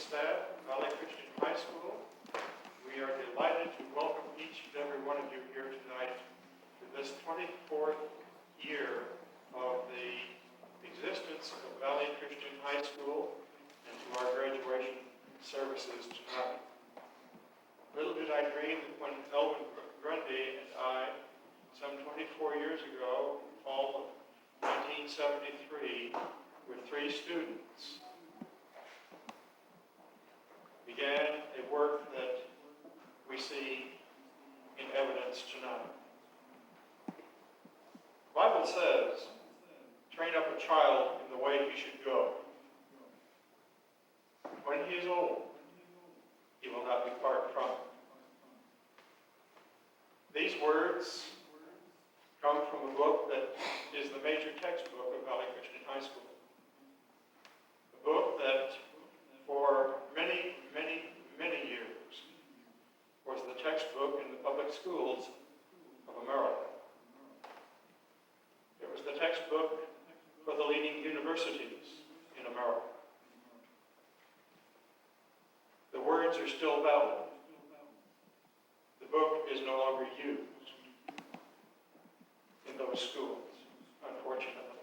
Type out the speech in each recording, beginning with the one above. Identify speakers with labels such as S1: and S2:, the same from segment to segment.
S1: staff of Valley Christian High School. We are delighted to welcome each and every one of you here tonight to this 24th year of the existence of Valley Christian High School and to our graduation services tonight. Little did I dream that when Elvin Grundy and I, some 24 years ago, fall of 1973, with 3 students, began a work that we see in evidence tonight. The Bible says, train up a child in the way he should go. When he is old, he will not depart from it. These words come from a book that is the major textbook of Valley Christian High School. A book that for many, many, many years was the textbook in the public schools of America. It was the textbook for the leading universities in America. The words are still valid. The book is no longer used in those schools, unfortunately.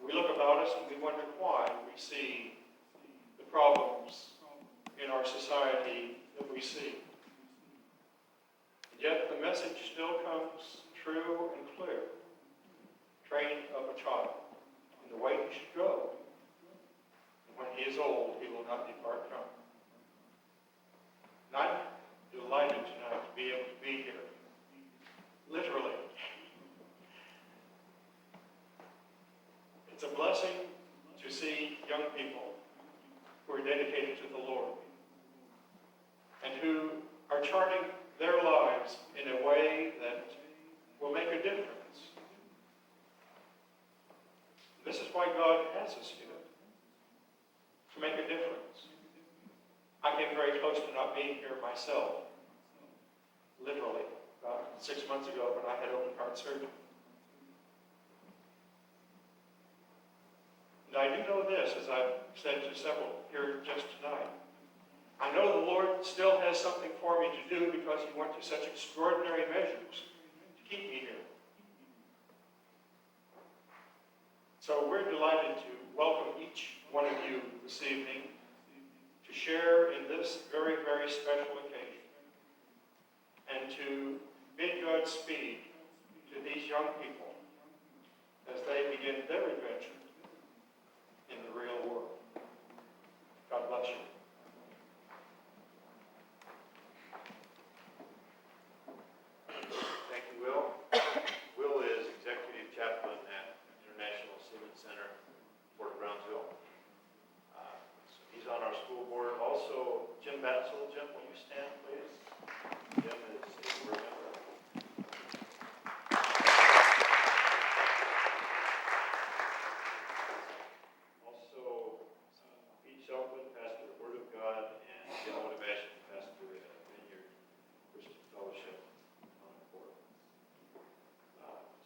S1: We look about us and we wonder why we see the problems in our society that we see. And yet the message still comes true and clear. Train up a child in the way he should go. And when he is old, he will not depart from it. And I'm delighted tonight to be able to be here. Literally. It's a blessing to see young people who are dedicated to the Lord and who are charting their lives in a way that will make a difference. This is why God has us here, to make a difference. I came very close to not being here myself, literally, about 6 months ago when I had open heart surgery. And I do know this, as I've said to several here just tonight. I know the Lord still has something for me to do because he went to such extraordinary measures to keep me here. So we're delighted to welcome each one of you this evening to share in this very, very special occasion and to bid Godspeed to these young people as they begin their adventure in the real world. God bless you.
S2: Thank you, Will. Will is Executive Chaplain at International Seaman Center, Fort Brownsville. So he's on our school board. Also, Jim Batzel. Jim, will you stand, please? Jim is a board member. Also, Pete Shelton, pastor of the Word of God, and Jim Motivation, pastor at Vineyard Christian Fellowship on the board.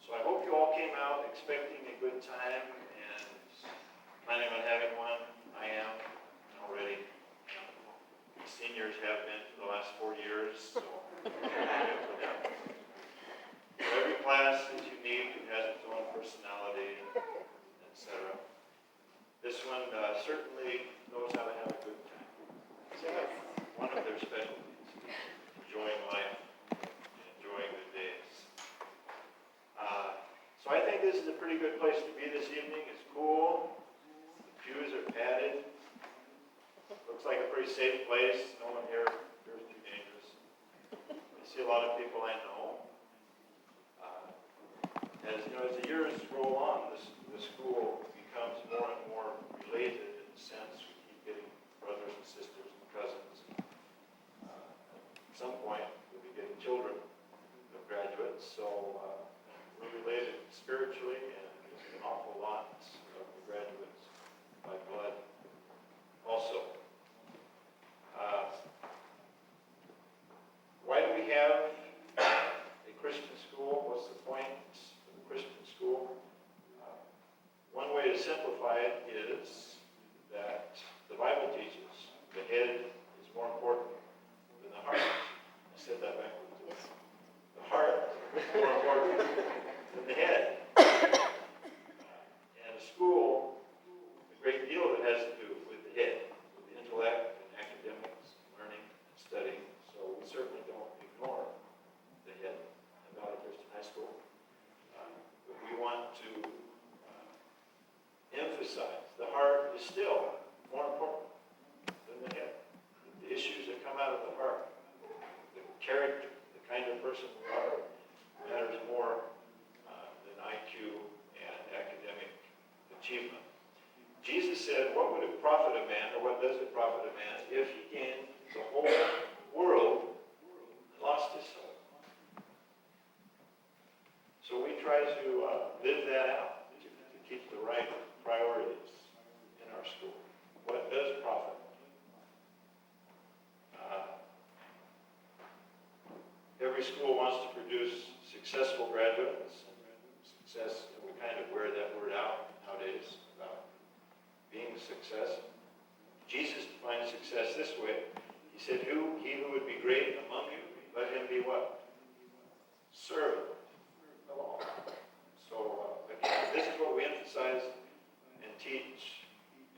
S2: So I hope you all came out expecting a good time and planning on having one. I am already. The seniors have been for the last 4 years, so for them. So every class is unique and has its own personality, etc. This one certainly knows how to have a good time. It's one of their specialties, enjoying life, enjoying the days. So I think this is a pretty good place to be this evening. It's cool. The pews are padded. Looks like a pretty safe place. No one here appears too dangerous. I see a lot of people I know. As you know, as the years roll on, the school becomes more and more related in the sense we keep getting brothers and sisters and cousins. At some point, we'll be getting children of graduates. So we're related spiritually, and there's an awful lot of the graduates by blood also. Why do we have a Christian school? What's the point of the Christian school? One way to simplify it is that the the Bible teaches, the head is more important than the heart. I said that backwards. The heart is more important than the head. And a school, a great deal of it has to do with the head, with the intellect and academics, learning and studying. So we certainly don't ignore the head at Valley Christian High School. But we want to emphasize the heart is still more important than the head. The issues that come out of the heart, the character, the kind of person we are, matters more than IQ and academic achievement. Jesus said, what would it profit a man, or what does it profit a man, if he gained the whole world and lost his soul? So we try to live that out, to keep the right priorities in our school. What does profit? Every school wants to produce successful graduates. Success, we kind of wear that word out nowadays about being a success. Jesus defined success this way. He said, he who would be great among you, let him be what? Servant of all. So, again, this is what we emphasize and teach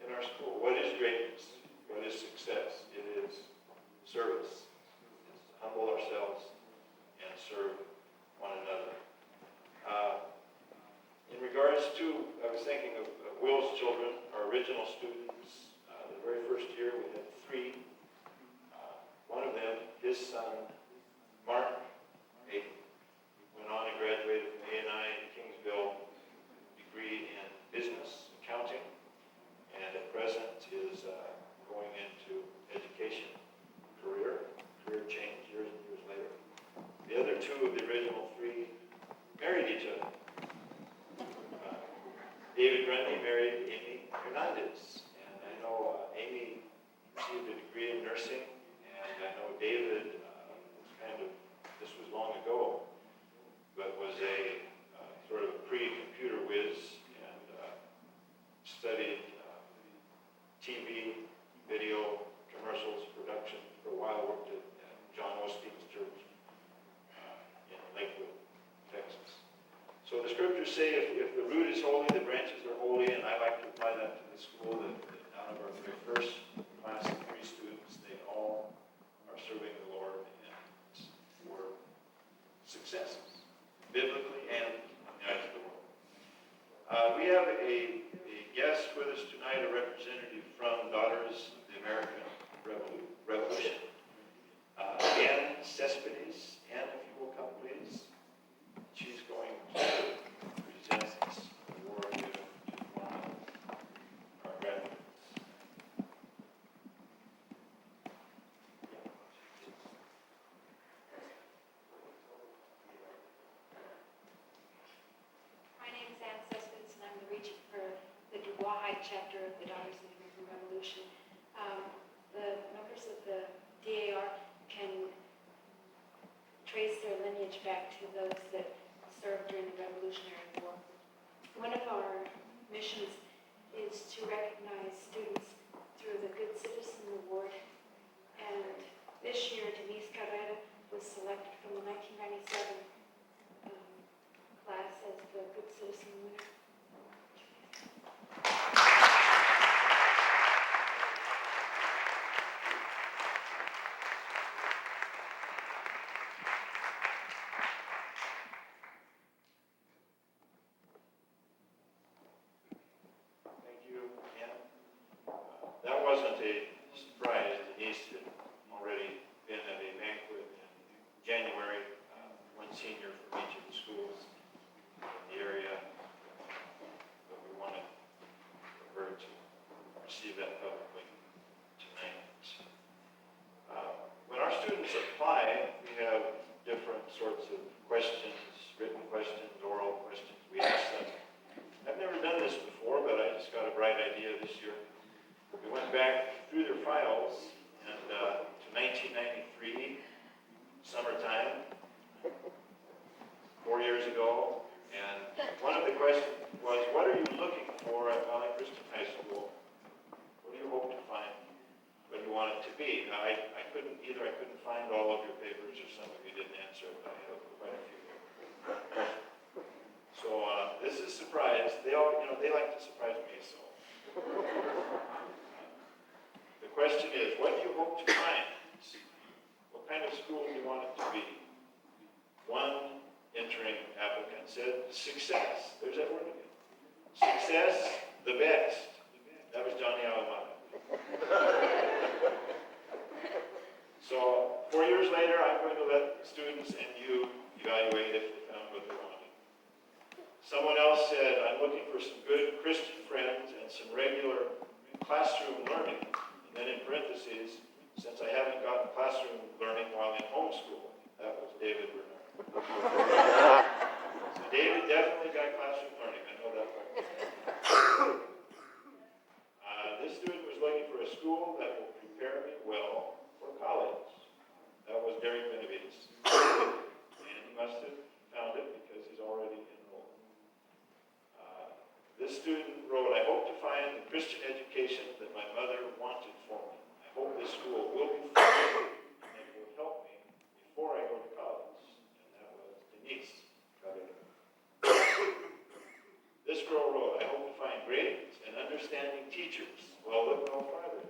S2: in our school. What is greatness? What is success? It is service. It's to humble ourselves and serve one another. In regards to, I was thinking of Will's children, our original students. The very first year we had 3. One of them, his son, Mark, went on and graduated from A&I in Kingsville, degree in business accounting, and at present is going into education career change years and years later. The other 2 of the original 3 married each other. David Grundy married Amy Hernandez, and I know Amy received a degree in nursing, and I know David was this was long ago, but was a sort of pre-computer whiz and studied TV, video, commercials, production for a while, worked at John Osteen's church in Lakewood, Texas. So the scriptures say if the root is holy, the branches are holy, and I like to apply that to the school, that out of our very first class of 3 students, they all are serving the Lord and were successes, biblically and on the eyes of the world. We have a guest with us tonight, a representative from Daughters of the American Revolution. Ann Cespedes. Ann, if you will come, please. She's going to present this award to one of our graduates.
S3: My name is Ann Cespedes, and I'm the regent for the Dubois High chapter of the Daughters of the American Revolution. The members of the DAR can trace their lineage back to those that served during the Revolutionary War. One of our missions is to recognize students through the Good Citizen Award. And this year, Denise Carrera was selected from the 1997 class as the Good Citizen winner.
S2: That wasn't a surprise. Denise had already been at a banquet in January, one senior from each of the schools in the area, but we wanted her to receive that publicly tonight. When our students apply, we have different sorts of questions, written questions, oral questions we ask them. I've never done this before, but I just got a bright idea this year. We went back through their files and to 1993, summertime, 4 years ago, and one of the questions was, what are you looking for at Valley Christian High School? What do you hope to find? a surprise. They all, they like to surprise me, so. The question is, what do you hope to find? What kind of school do you want it to be? One entering applicant said, success. There's that word again. Success, the best. That was Johnny Alamada. So 4 years later, I'm going to let students and you evaluate if they found what they wanted. Someone else said, I'm looking for some good Christian friends and some regular classroom learning. And then in parentheses, since I haven't gotten classroom learning while in homeschool. That was David Bernard. So David definitely got classroom learning. I know that part. This student was looking for a school that will prepare me well for college. That was Derek Benavides. And he must have found it because he's already enrolled. This student wrote, I hope to find the Christian education that my mother wanted for me. I hope this school will be fun and will help me before I go to college. And that was Denise. This girl wrote, I hope to find great and understanding teachers. Well, look no farther.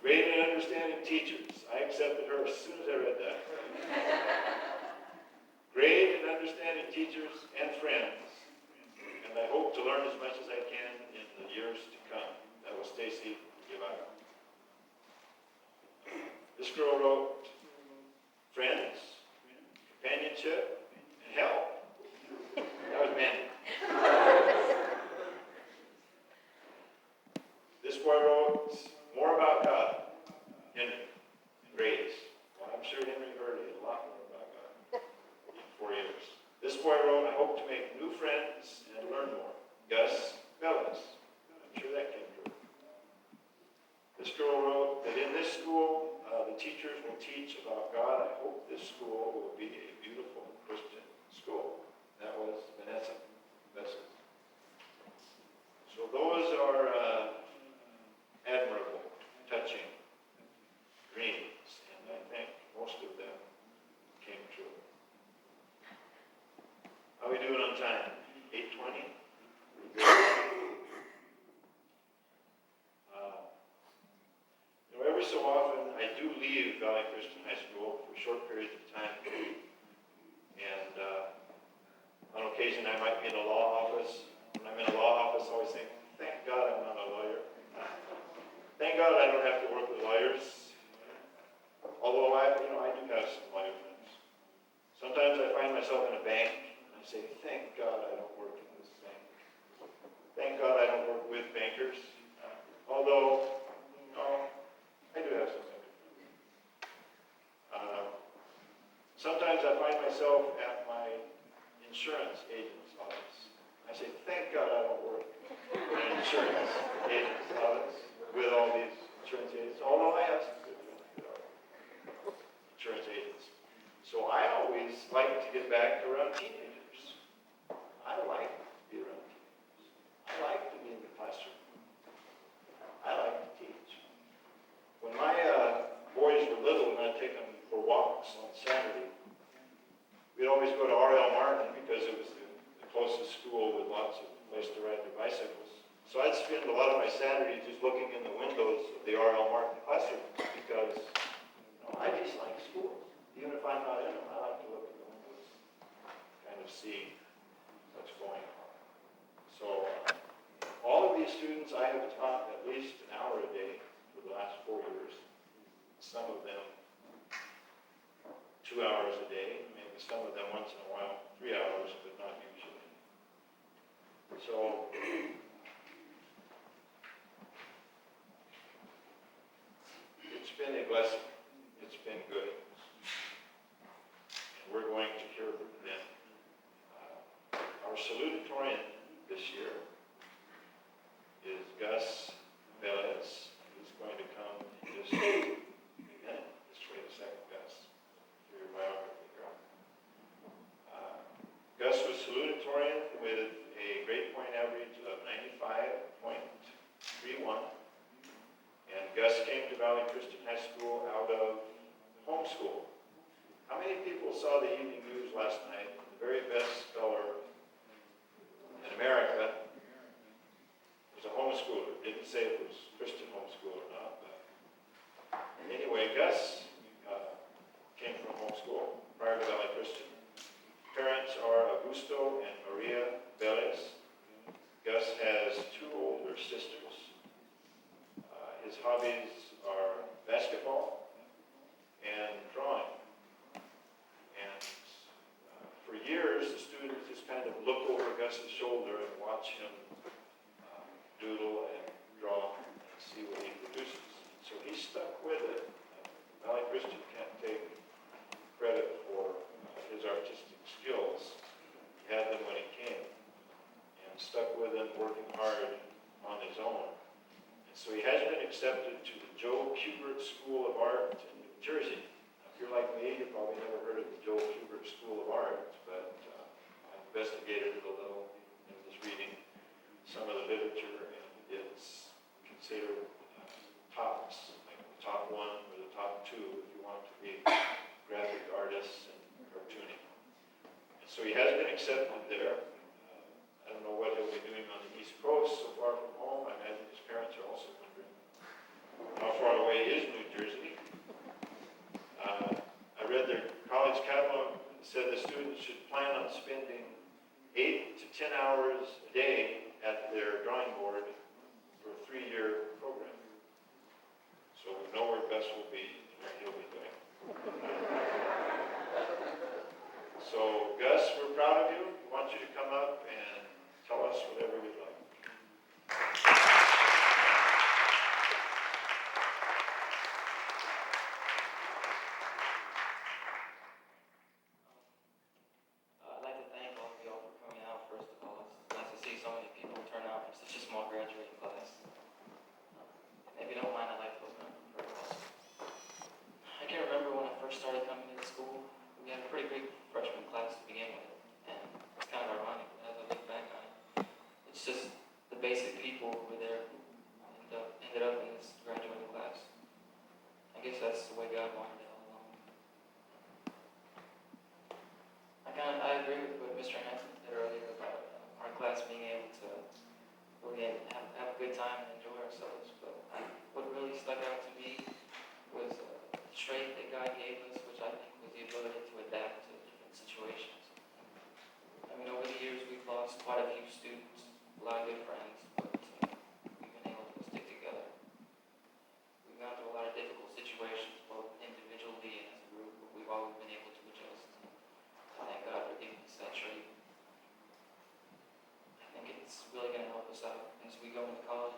S2: Great and understanding teachers. I accepted her as soon as I read that. Great and understanding teachers and friends. And I hope to learn as much as I can in the years to come. That was Stacy Yavaka. This girl wrote, friends, companionship, and help. That was Mandy. This boy wrote, more about God. Henry, grace. Well, I'm sure Henry heard a lot more about God in 4 years. This boy wrote, I hope to make new friends and learn more. Gus Bellis. I'm sure that came true. This girl wrote that in this school, the teachers will teach about God. I hope this school will be a beautiful Christian school. That was Vanessa Vessels. So those are admirable, touching dreams, and I think most of them came true. How are we doing on time? 8:20? Every so often, I do leave Valley Christian High School for short periods of time. And on occasion, I might be in a law office. When I'm in a law office, I always think, thank God I'm not a lawyer. Thank God I don't have to work with lawyers. Although I do have some lawyer friends. Sometimes I find myself in a bank, and I say, thank God I don't work in this bank. Thank God I don't work with bankers. Although, I do have some sympathy. Sometimes I find myself at my insurance agent's office. I say, thank God I don't work in an insurance agent's office with all these insurance agents, although I have some good friends that are insurance agents. So I always like to get back around teenagers. I like to be around teenagers. I like to be in the classroom. I like to teach. When my boys were little and I'd take them for walks on Saturday, we'd always go to R.L. Martin because it was the closest school with lots of place to ride their bicycles. So I'd spend a lot of my Saturdays just looking in the windows of the R.L. Martin classrooms because I just like schools. Even if I'm not in them, I like to look in the windows, kind of see what's going on. So all of these students I have taught at least an hour a day for the last 4 years. Some of them 2 hours a day, maybe some of them once in a while 3 hours, but not usually. So it's been a blessing. It's been good. And we're going to hear them. Our salutatorian this year is Gus Velez. He's going to come in just a minute. Just wait a second, Gus. For your biography here. Gus was salutatorian with a grade point average of 95.31. And Gus came to Valley Christian High School out of homeschool. How many people saw the evening news last night? The very best speller in America was a homeschooler. Didn't say it was Christian homeschool or not, but anyway, Gus came from homeschool prior to Valley Christian. Parents are Augusto and Maria Velez. Gus has 2 older sisters. His hobbies are basketball and drawing. And for years, the students just kind of look over Gus's shoulder and watch him doodle and draw and see what he produces. So he stuck with it. Valley Christian can't take credit for his artistic skills. He had them when he came and stuck with them, working hard on his own. And so he has been accepted to the Joe Kubert School of Art in New Jersey. Now, if you're like me, you probably never heard of the Joe Kubert School of Art, but I investigated it a little and was reading some of the literature, and it's considered tops, like the top 1 or the top 2 if you want to be graphic artists and cartooning. And so he has been accepted there. I don't know what he'll be doing on the East Coast, so far from home. I imagine his parents are also wondering how far away is New Jersey. I read their college catalog and said the students should plan on spending 8 to 10 hours a day at their drawing board for a 3-year program. So we know where Gus will be and what he'll be doing. So Gus, we're proud of you. We want you to come up and tell us whatever you'd like.
S4: I'd like to thank all of you all for coming out, first of all. It's nice to see so many people turn out for such a small graduating class. If you don't mind, I'd like to open up for prayer also. I can remember when I first started coming to school, we had a pretty big freshman class to begin with, and it's kind of ironic as I look back on it. It's just the basic people who were there who ended up in this graduating class. I guess that's the way God wanted it all along. I agree with what Mr. Hanson said earlier about our class being able to really have a good time and enjoy ourselves. But what really stuck out to me was the trait that God gave us, which I think was the ability to adapt to different situations. I mean, over the years, we've lost quite a few students, a lot of good friends, but we've been able to stick together. We've gone through a lot of difficult situations, both individually and as a group, but we've always been able to adjust. I thank God for giving us that trait. I think it's really going to help us out as we go into college,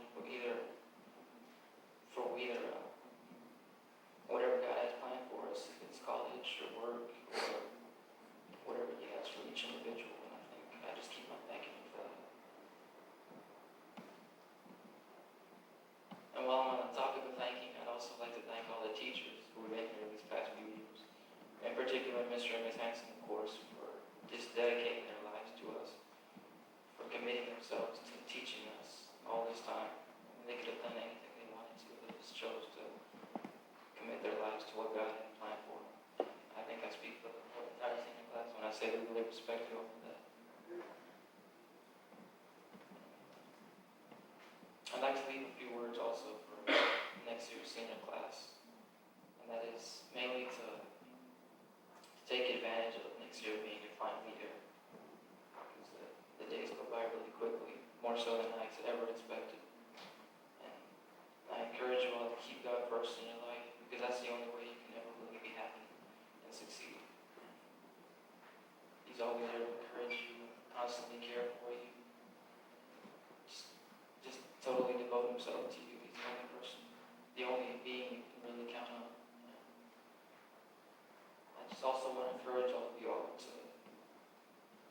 S4: whatever God has planned for us, if it's college or work or whatever He has for each individual. And I think I just keep on thanking Him for that. And while I'm on the topic of thanking, I'd also like to thank all the teachers who have been here these past few years. In particular, Mr. and Ms. Hanson, of course, for just dedicating their lives to us, for committing themselves to teaching us all this time. They could have done anything they wanted to, they just chose to commit their lives to what God had planned for them. I think I speak for the whole entire senior class when I say we really respect you over that. I'd like to leave a few words also for next year's senior class, and that is mainly to take advantage of next year being your final year, because the days go by really quickly, more so than I could ever expected. And I encourage you all to keep God first in your life, because that's the only way you can ever really be happy and succeed. He's always there to encourage you, constantly care for you, just totally devote himself to you. He's the only person, the only being you can really count on. I just also want to encourage all of you all to,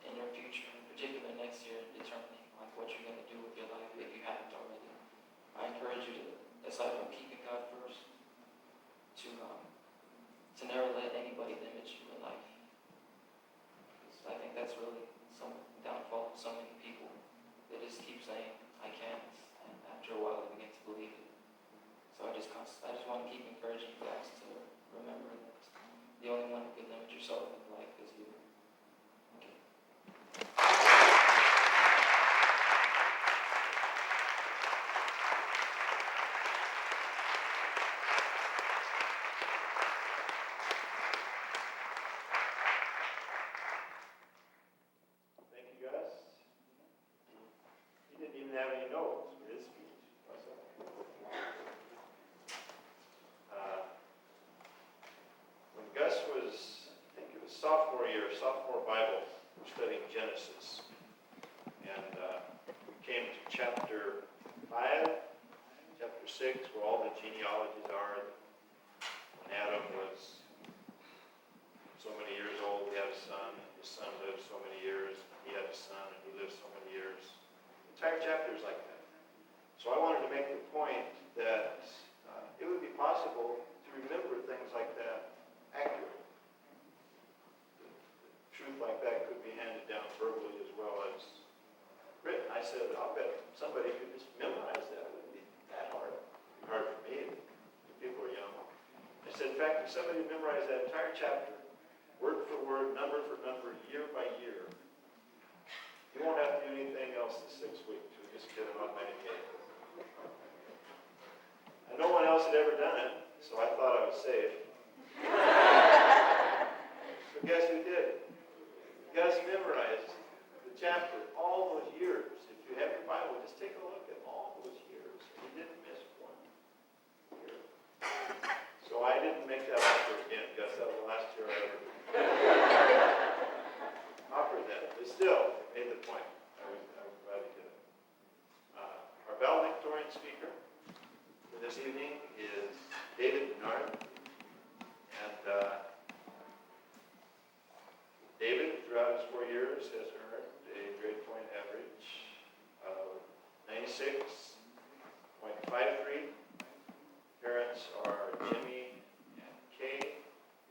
S4: in your future, in particular next year, determining like what you're going to do with your life if you haven't already. I encourage you to, aside from keeping God first, to never let anybody limit you in life. Because I think that's really some downfall of so many
S2: said, I'll bet somebody could just memorize that. It wouldn't be that hard. It'd be hard for me. People are young. I said, in fact, if somebody memorized that entire chapter, word for word, number for number, year by year, you won't have to do anything else in 6 weeks. You'll just get an automatic gate. And no one else had ever done it, so I thought I was safe. So guess who did? Gus memorized the chapter all those years. If you have your Bible, just take a look at all those years. He didn't miss one year. So I didn't make that offer again, Gus. That was the last year I ever offered that. But still, it made the point. I was glad he did it. Our valedictorian speaker for this evening is David Bernard. And David, throughout his 4 years, has earned a grade point average of 96.53. Parents are Jimmy and Kay.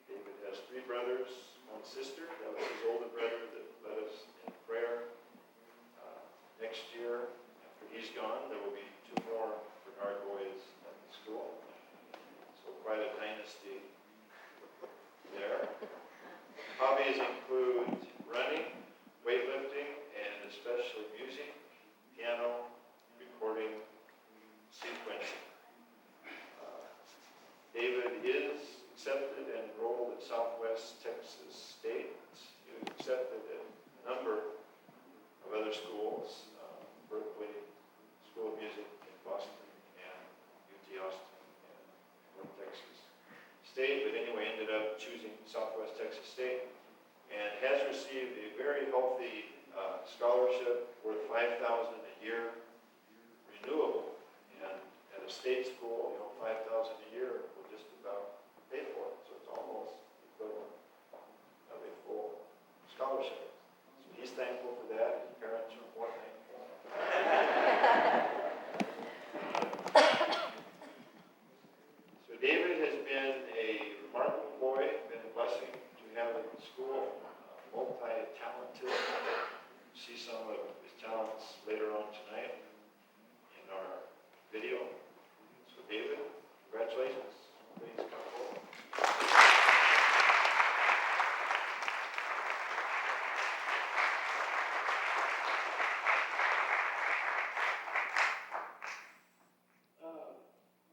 S2: David has 3 brothers, 1 sister. That was his older brother that led us in prayer. Next year, after he's gone, there will be 2 more Bernard boys at the school. So quite a dynasty there. Hobbies include running, weightlifting, and especially music, piano, recording, sequencing. David is accepted and enrolled at Southwest Texas State. He was accepted at a number of other schools, Berkeley School of Music in Boston, and UT Austin and North Texas State, but anyway, ended up choosing Southwest Texas State and has received a very healthy scholarship worth $5,000 a year, renewable. And at a state school, $5,000 a year will just about pay for it. So it's almost equivalent of a full scholarship. So he's thankful for that. His parents are more thankful. So David has been a remarkable boy, been a blessing to have at the school, multi-talented. See some of his talents later on tonight in our video. So David, congratulations. Please come forward.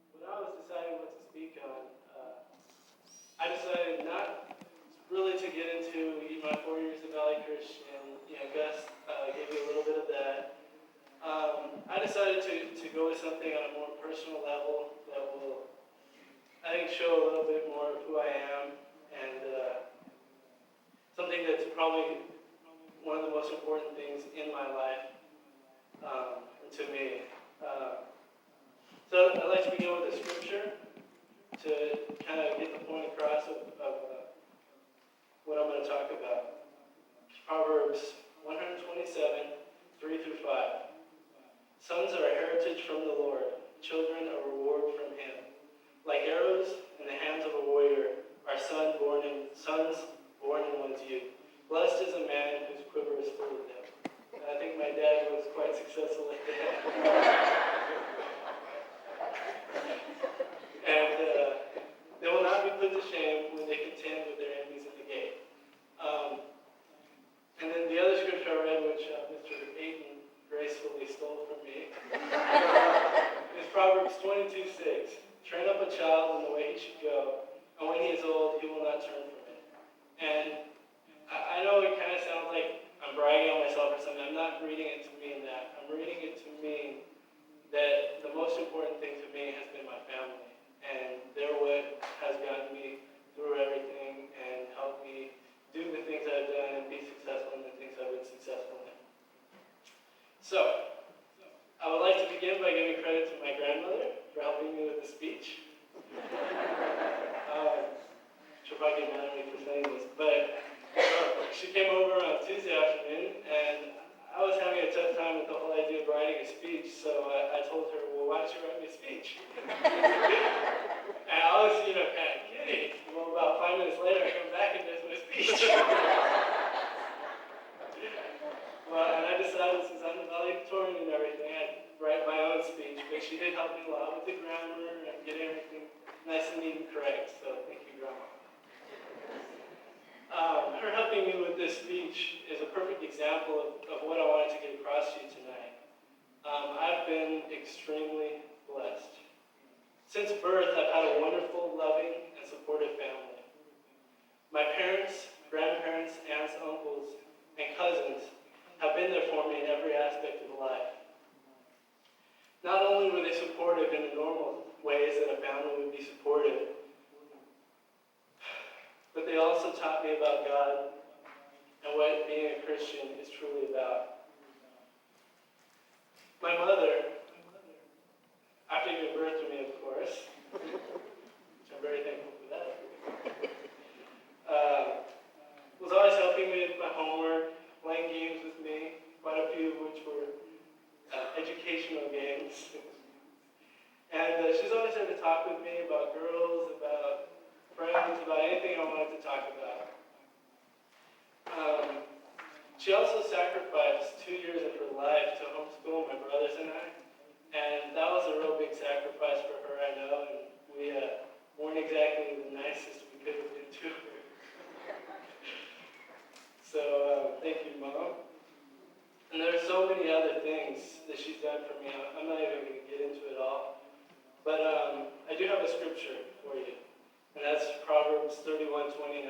S5: When I was deciding what to speak on, I decided not really to get into my 4 years at Valley Christian. Gus gave you a little bit of that. I decided to go with something on a more personal level that will, I think, show a little bit more of who I am, and something that's probably one of the most important things in my life to me. So I'd like to begin with a scripture to kind of get the point across of what I'm going to talk about. Proverbs 127, 3-5. Sons are a heritage from the Lord, children a reward from him. Like arrows in the hands of a warrior are sons born in one's youth. Blessed is a man whose quiver is full of them. And I think my dad was quite successful at that. And they will not be put to shame when they contend with their enemies at the gate. And then the other scripture I read, which Mr. Ayton gracefully stole from me, is Proverbs 22:6. Train up a child in the way he should go, and when he is old, he will not turn from it. And I know it kind of sounds like I'm bragging on myself or something. I'm not reading it to mean that. I'm reading it to mean that the most important thing to me has been my family. And they're what has gotten me through everything and helped me do the things I've done and be successful in the things I've been successful in. So, I would like to begin by giving credit to my grandmother for helping me with the speech. She'll probably get mad at me for saying this, but she came over on Tuesday afternoon, and I was having a tough time with the whole idea of writing a speech, so I told her, well, why don't you write me a speech? And I was, kind of kidding. Well, about 5 minutes later, I come back and there's my speech. Well, and I decided, since I'm the valedictorian she did help me a lot with the grammar and getting everything nice and neat and correct. So thank you, Grandma. Her helping me with this speech is a perfect example of what I wanted to get across to you tonight. I've been extremely blessed. Since birth, I've had a wonderful, loving, and supportive family. My parents, grandparents, aunts, uncles, and cousins have been there for me in every aspect of life. Not only were they supportive in the normal ways that a family would be supportive, but they also taught me about God and what being a Christian is truly about. My mother, after giving birth to me, of course, which I'm very thankful for that, was always helping me with my homework, playing games with me, quite a few of which were educational games. And she's always there to talk with me about girls, about friends, about anything I wanted to talk about. She also sacrificed 2 years of her life to homeschool my brothers and I. And that was a real big sacrifice for her, I know, and we weren't exactly the nicest we could have been to her. So, thank you, Mom. And there are so many other things that she's done for me. I'm not even going to get into it all. But I do have a scripture for you, and that's Proverbs 31:29.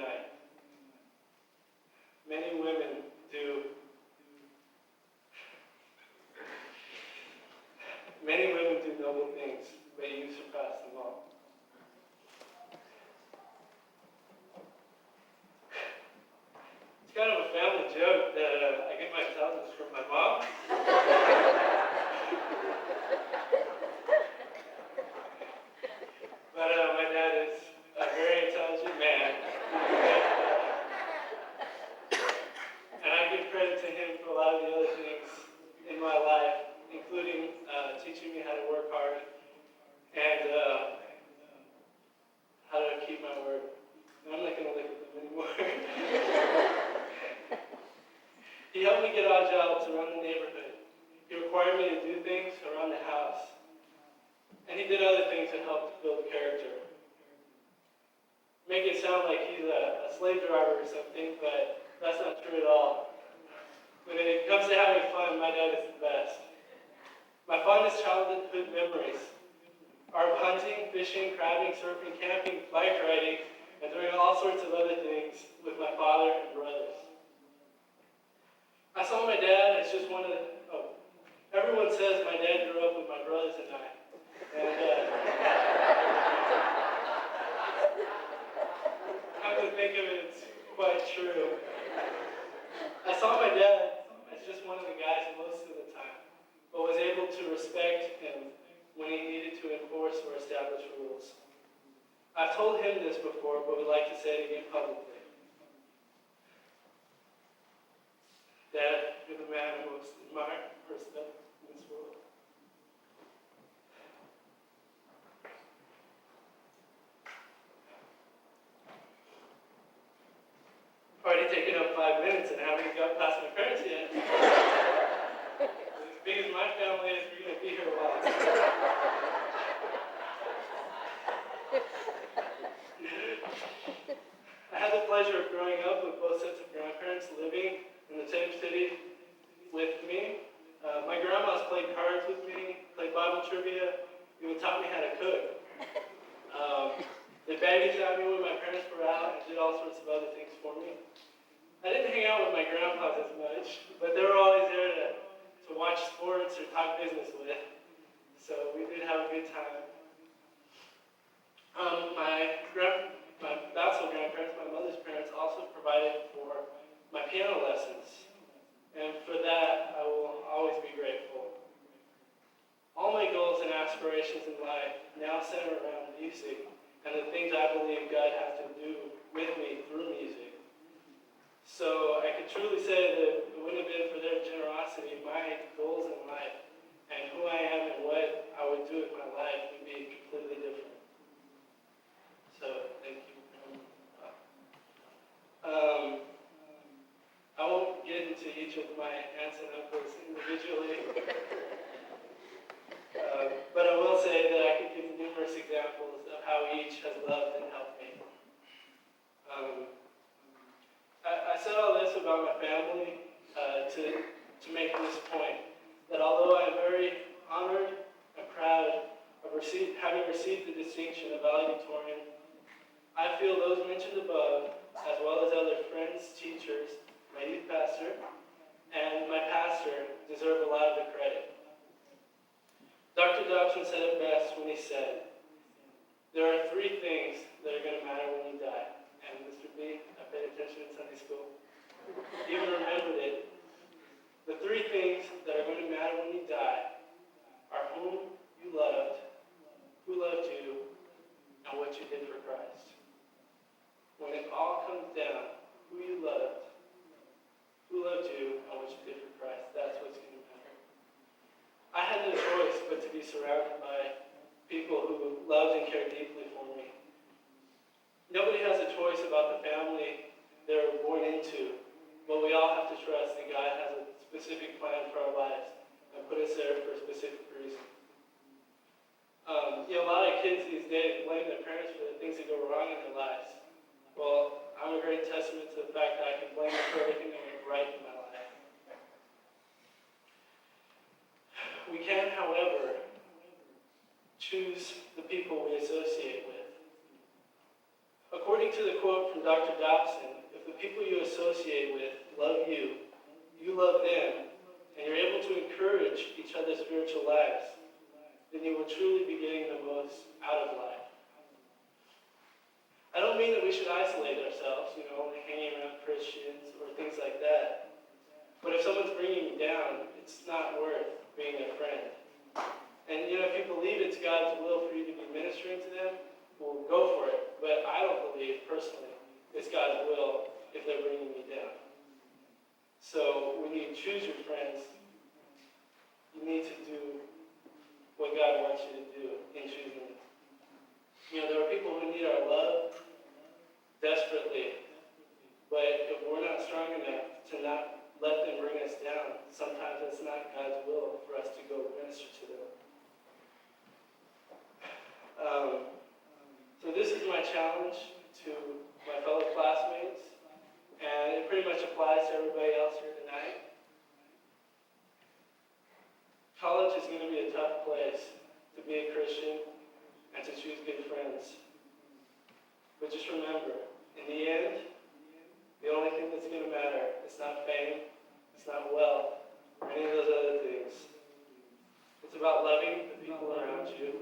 S5: Many women do noble things, but you surpass them all. It's kind of a family joke that I get my intelligence from my mom. But my dad is a very intelligent man. And I give credit to him for a lot of the other things in my life, including teaching me how to work hard and how to keep my word. And I'm not going to look at them anymore. He helped me get odd jobs around the neighborhood. He required me to do things around the house. And he did other things that helped build character. Make it sound like he's a slave driver or something, but that's not true at all. When it comes to having fun, my dad is the best. My fondest childhood memories are of hunting, fishing, crabbing, surfing, camping, bike riding, and doing all sorts of other things with my father and brothers. I saw my dad as just one of the... everyone says my dad grew up with my brothers and I. And come to think of it, it's quite true. I saw my dad as just one of the guys most of the time, but was able to respect him when he needed to enforce or establish rules. I've told him this before, but would like to say it again publicly. Dad, you're the man I most admire and respect in this world. Already taken up 5 minutes and I haven't got past my parents yet. As big as my family is, we're going to be here a while. I had the pleasure of growing up with both sets of grandparents living in the same city with me. My grandmas played cards with me, played Bible trivia, even taught me how to cook. They babysat me when my parents were out and did all sorts of other things for me. I didn't hang out with my grandpas as much, but they were always there to watch sports or talk business with. So we did have a good time. My bachelor grandparents, my mother's parents, also provided for my piano lessons. And for that, I will always be grateful. All my goals and aspirations in life now center around music and the things I believe God has to do with me through music. So I could truly say that if it wouldn't have been for their generosity, my goals in life and who I am and what I would do with my life would be completely different. So thank you. I won't get into each of my aunts and uncles individually, but I examples of how each has loved and helped me. I said all this about my family to make this point, that although I am very honored and proud of having received the distinction of valedictorian, I feel those mentioned above, as well as other friends, teachers, my youth pastor, and my pastor deserve a lot of the credit. Dr. Dobson said it best when he said, there are three things that are going to matter when you die. And Mr. B, I paid attention in Sunday school, even remembered it. The three things that are going to matter when you die are whom you loved, who loved you, and what you did for Christ. When it all comes down, who you loved you, and what you did for Christ, that's what's going to matter. I had no choice but to be surrounded by people who loved and cared deeply for me. Nobody has a choice about the family they're born into, but we all have to trust that God has a specific plan for our lives and put us there for a specific reason. A lot of kids these days blame their parents for the things that go wrong in their lives. Well, I'm a great testament to the fact that I can blame them for everything that went right in my life. We can, however, choose the people we associate with. According to the quote from Dr. Dobson, if the people you associate with love you, you love them, and you're able to encourage each other's spiritual lives, then you will truly be getting the most out of life. I don't mean that we should isolate ourselves, only hanging around Christians or things like that. But if someone's bringing you down, it's not worth being their friend. And if you believe it's God's will for you to be ministering to them, well, go for it. But I don't believe, personally, it's God's will if they're bringing me down. So when you choose your friends, you need to do what God wants you to do in choosing them. There are people who need our love desperately, but if we're not strong enough to not let them bring us down, sometimes it's not God's will for us to go minister to them. So this is my challenge to my fellow classmates, and it pretty much applies to everybody else here tonight. College is going to be a tough place to be a Christian and to choose good friends. But just remember, in the end, the only thing that's going to matter is not fame, it's not wealth, or any of those other things. It's about loving the people around you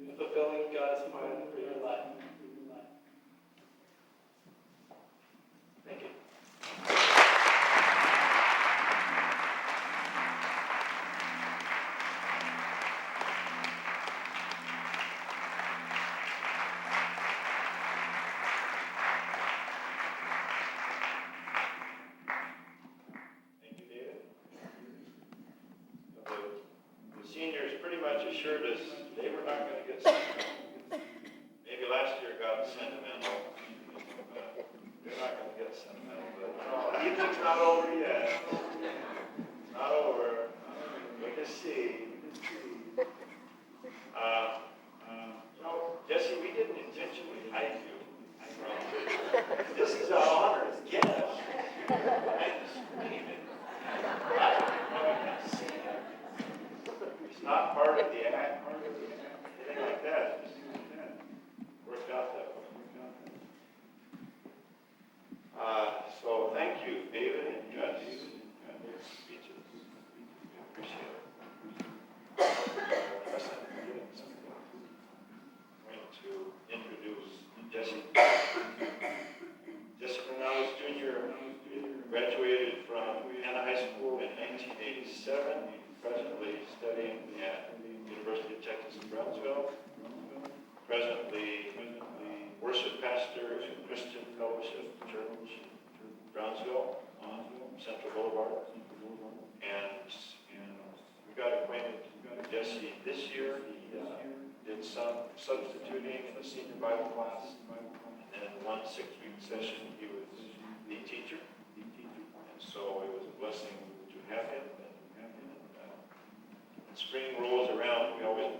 S5: and fulfilling God's plan for your life. Thank you.
S2: Thank you, David. The seniors pretty much assured us they were not going to get sentimental. Maybe last year got sentimental. They're not going to get sentimental, but no, evening's not over yet. It's not over. Good to see. Jesse, we didn't intentionally hide you. This is an honor as guest. It's not part of the act, anything like that. Worked out that way. So thank you, David and Gus, for your speeches. We appreciate it. I'm going to introduce Jesse. Jesse Bernal is junior, graduated from Hannah High School in 1987, presently studying at the University of Texas in Brownsville. Presently worship pastor at Christian Fellowship Church, Brownsville, on Central Boulevard. And we got acquainted with Jesse this year. He did some substituting in the senior Bible class. And then in one 6-week session, he was the teacher. And so it was a blessing to have him. And when spring rolls around, we always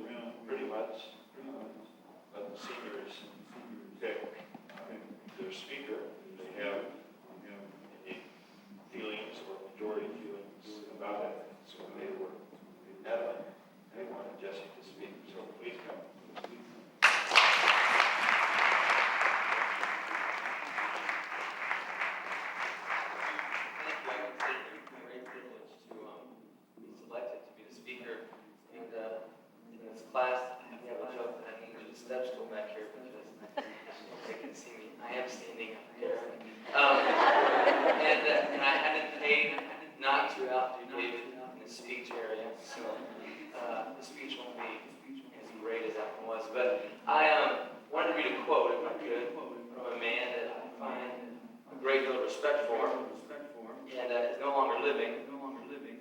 S2: pretty much seniors pick their speaker, they have any feelings or majority feelings about it. So they were adamant, they wanted Jesse to speak, so please come.
S4: Thank you. I consider it a great privilege to be selected to be the speaker. And in this class, we have a joke that I need to do the steps go back here because they can see me. I am standing up here. And I haven't paid not to outdo David in the speech area, so the speech won't be as great as that one was. But I wanted to read a quote, if I could, from a man that I find a great deal of respect for, and is no longer living.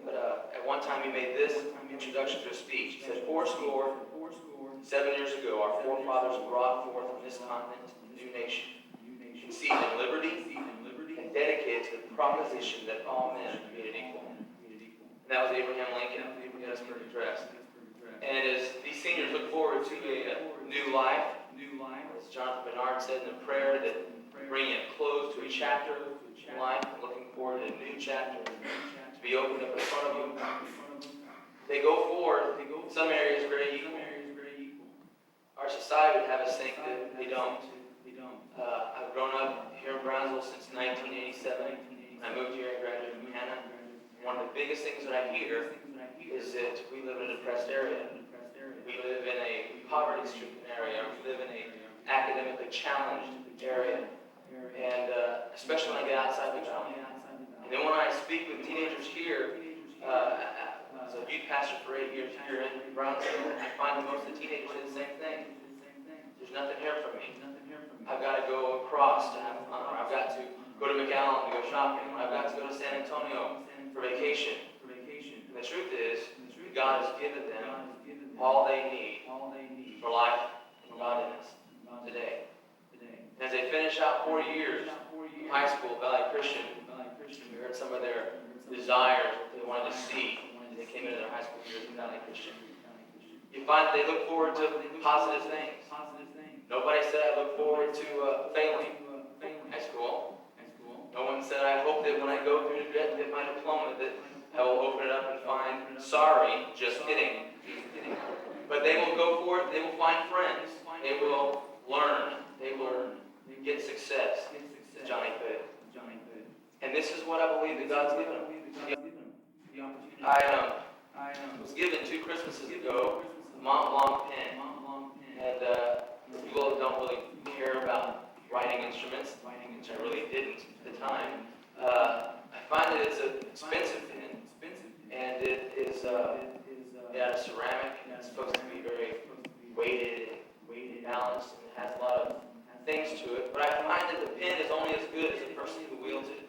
S4: But at one time he made this introduction to a speech. He said, 7 years ago, our forefathers brought forth on this continent a new nation, conceived in liberty and dedicated to the proposition that all men are created equal. And that was Abraham Lincoln, Gettysburg Address. And as these seniors look forward to a new life, as Jonathan Bernard said in the prayer, that bringing a close to a chapter in life and looking forward to a new chapter to be opened up in front of them, they go forward. In some areas very equal. Our society would have us think that they don't. I've grown up here in Brownsville since 1987. I moved here and graduated from Hannah. One of the biggest things that I hear is that we live in a depressed area. We live in a poverty-stricken area. We live in an academically challenged area. And especially when I get outside the valley. And then when I speak with teenagers here, as a youth pastor for 8 years here in Brownsville, I find that most of the teenagers say the same thing. There's nothing here for me. I've got to go across to have fun. Or I've got to go to McAllen to go shopping. Or I've got to go to San Antonio for vacation. And the truth is, God has given them all they need for life and godliness today. And as they finish out 4 years of high school, Valley Christian, we heard some of their desires, what they wanted to see as they came into their high school years in Valley Christian. You find that they look forward to positive things. Nobody said I look forward to failing high school. No one said I hope that when I go through to get my diploma that I will open it up and find sorry, just kidding. But they will go forward, they will find friends, they will learn, they will get success, as Johnny put. And this is what I believe that God's given them. I was given 2 Christmases ago a Mont Blanc pen. And people don't really care about writing instruments, which I really didn't at the time. I find that it's an expensive pen, and it is made out of ceramic, and it's supposed to be very weighted, balanced, and it has a lot of things to it. But I find that the pen is only as good as the person who wields it.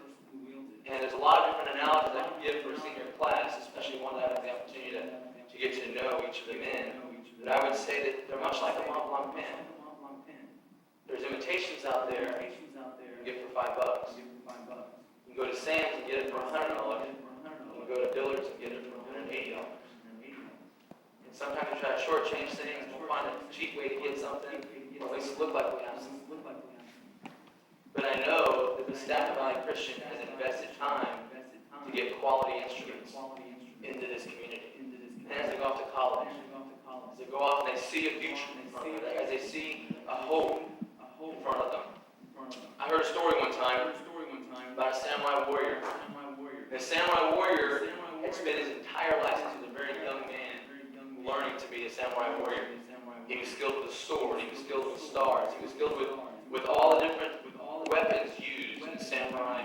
S4: And there's a lot of different analogies I can give for a senior class, especially one that I have the opportunity to get to know each of the men. But I would say that they're much like a Mont Blanc pen. There's imitations out there you get for $5. You can go to Sam's and get it for $100. You can go to Dillard's and get it for $180. And sometimes we try to shortchange things and we'll find a cheap way to get something, or at least look like we have something. But I know that the staff of Valley Christian has invested time to get quality instruments into this community. And as they go off to college, as they go off and they see a future in front of them, as they see a hope in front of them. I heard a story one time about a samurai warrior. The samurai warrior had spent his entire life since he was a very young man learning to be a samurai warrior. He was skilled with a sword, he was skilled with stars, he was skilled with all the different weapons used in samurai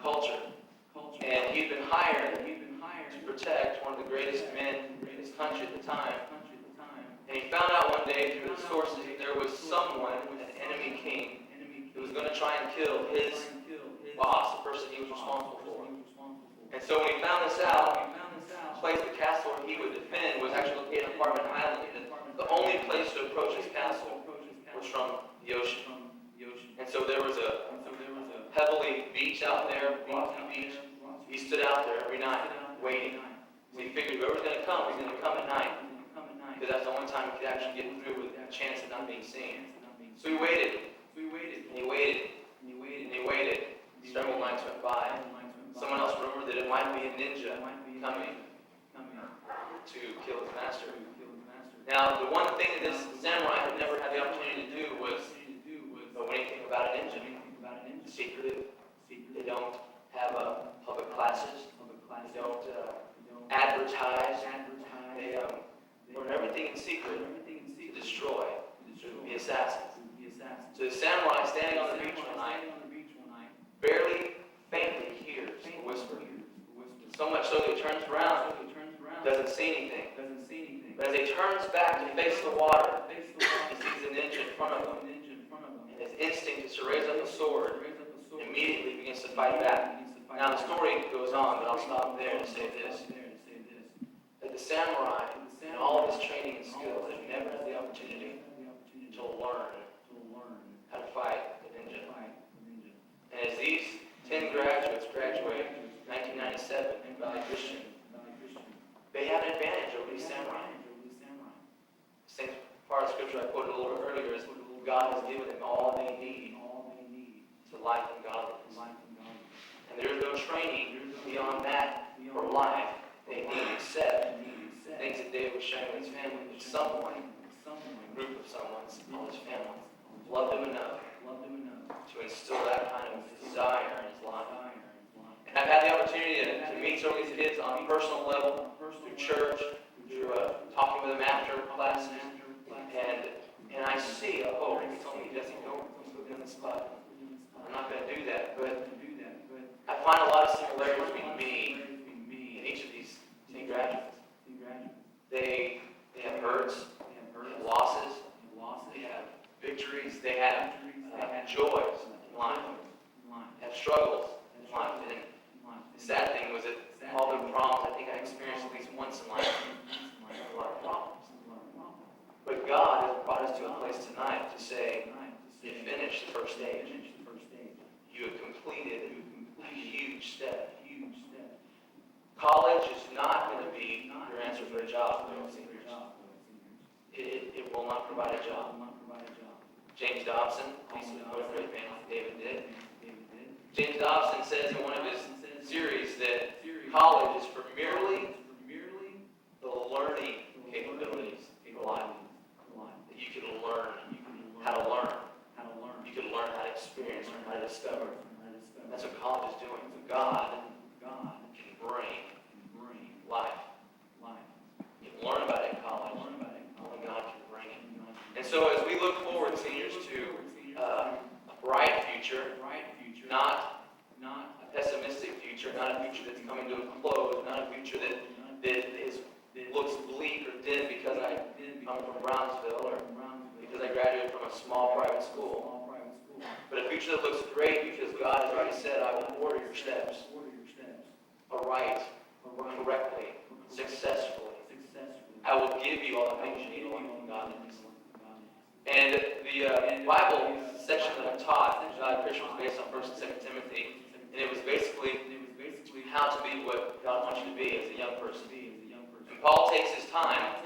S4: culture. And he'd been hired to protect one of the greatest men in his country at the time. And he found out one day through his sources that there was someone, an enemy king, who was going to try and kill his boss, the person he was responsible for. And so when he found this out, the place, the castle where he would defend was actually located on Apartment Island. And the only place to approach his castle was from the ocean. And so there was a heavily beach out there, rocky beach. He stood out there every night, waiting. So he figured whoever's going to come was going to come at night. Because that's the only time he could actually get through with a chance at not being seen. So he waited. And he waited. And he waited. Several nights went by. Someone else rumored that it might be a ninja coming to kill his master. Now, the one thing that this samurai had never had the opportunity to do was know anything about an engine. Secretive. They don't have public classes. They don't advertise. They learn everything in secret to destroy, to be assassins. So the samurai standing on the beach one night barely faintly hears a whisper. So much so that he turns around, doesn't see anything. But as he turns back to face the water, he sees a ninja in front of him. And his instinct is to raise up a sword, and immediately begins to fight back. Now the story goes on, but I'll stop there to say this. That the samurai, in all of his training and skills, had never had the opportunity to learn how to fight the ninja. And as these 10 graduates graduate in 1997 in Valley Christian, they had an advantage over these samurai. The same part of scripture I quoted a little earlier is God has given them all they need to life and godliness. And there is no training beyond that for life they need except things that David was sharing with his family. That someone, a group of someone's on his family, loved him enough to instill that kind of desire in his life. And I've had the opportunity to meet some of these kids on a personal level, through church, through talking with them after classes, and I see a hope. He told me he doesn't go in this spot. I'm not going to do that, but I find a lot of similarities between me and each of these teen graduates. They have hurts, they have losses, they have victories, they have joys in life, have struggles in life. And the sad thing was that all the problems I think I experienced at least once in life, a lot of problems. But God has brought us to a place tonight to say, you finished the first stage. You have completed a huge step. College is not going to be your answer for a job, seniors. It will not provide a job. James Dobson, also a great man like David did. James Dobson says in one of his series that college is for merely the learning capabilities for life. That you can learn how to learn. You can learn how to experience, learn how to discover. That's what college is doing. So God can bring life. You can learn about it in college. Only God can bring it. And so as we look forward, seniors, to a bright future, not a pessimistic future, not a future that's coming to a close, not a future that looks bleak or dim because I come from Brownsville or because I graduated from a small private school. But a future that looks great because God has already said, I will order your steps aright, correctly, successfully. I will give you all the things you need along with godliness. And the Bible section that I taught in Valley Christian was based on 1 and 2 Timothy. And it was basically how to be what God wants you to be as a young person. And Paul takes his time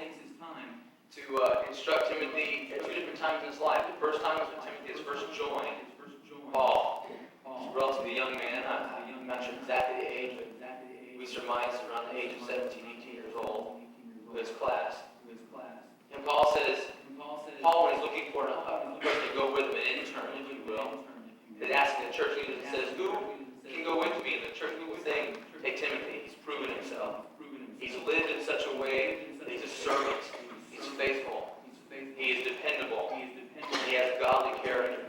S4: to instruct Timothy at two different times in his life. The first time was when Timothy has first joined Paul. He's a relatively young man. I'm not sure exactly the age, but we surmise around the age of 17, 18 years old, to his class. And Paul says, when he's looking for a person to go with him, an intern, if you will, is asking the church leaders, and says, who can go with me? And the church leaders say, take Timothy. He's proven himself. He's lived in such a way that he's a servant. He's faithful. He is dependable. He has godly character.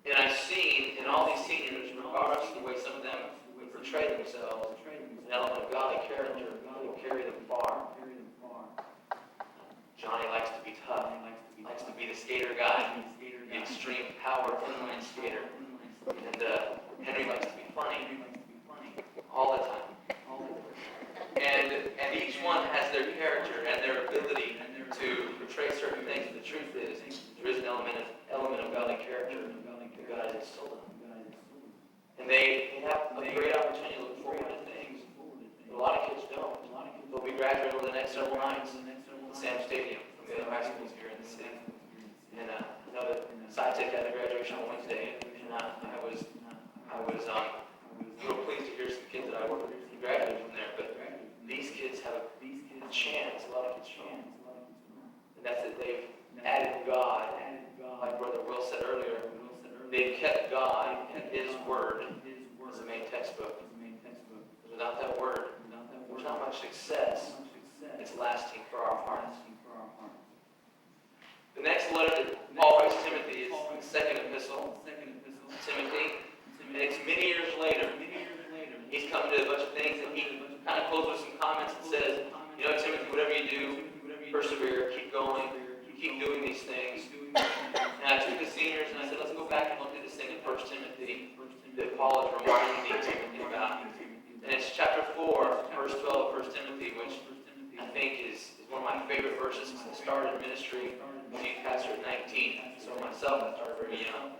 S4: And I've seen in all these seniors, regardless of the way some of them would portray themselves, an element of godly character that will carry them far. Johnny likes to be tough. Likes to be the skater guy, the extreme power inline skater. And Henry likes to be funny all the time. And each one has their character and their ability to portray certain things. The truth is, there is an element of godly character that God has instilled in them. And they have a great opportunity to look forward to things. But a lot of kids don't. They'll be graduating over the next several nights at Sam Stadium. from the other high schools here in the city. And I know that SciTech had a graduation on Wednesday, and I was real pleased to hear some kids that I work with who graduated from there. But these kids have a chance, a lot of kids don't. And that's that they've added God, like Brother Will said earlier. They've kept God and His Word as the main textbook. Without that Word, there's not much success. It's lasting for our hearts. The next letter that Paul writes to Timothy is the second epistle to Timothy. And it's many years later. He's come to a bunch of things, and he kind of closes with some comments and says, you know, Timothy, whatever you do, persevere, keep going, keep doing these things. And I took the seniors and I said, let's go back and look at this thing in 1 Timothy that Paul is reminding Timothy about. And it's chapter 4, verse 12 of 1 Timothy, which I think is one of my favorite verses since I started ministry as youth pastor at 19. So myself, I started very young.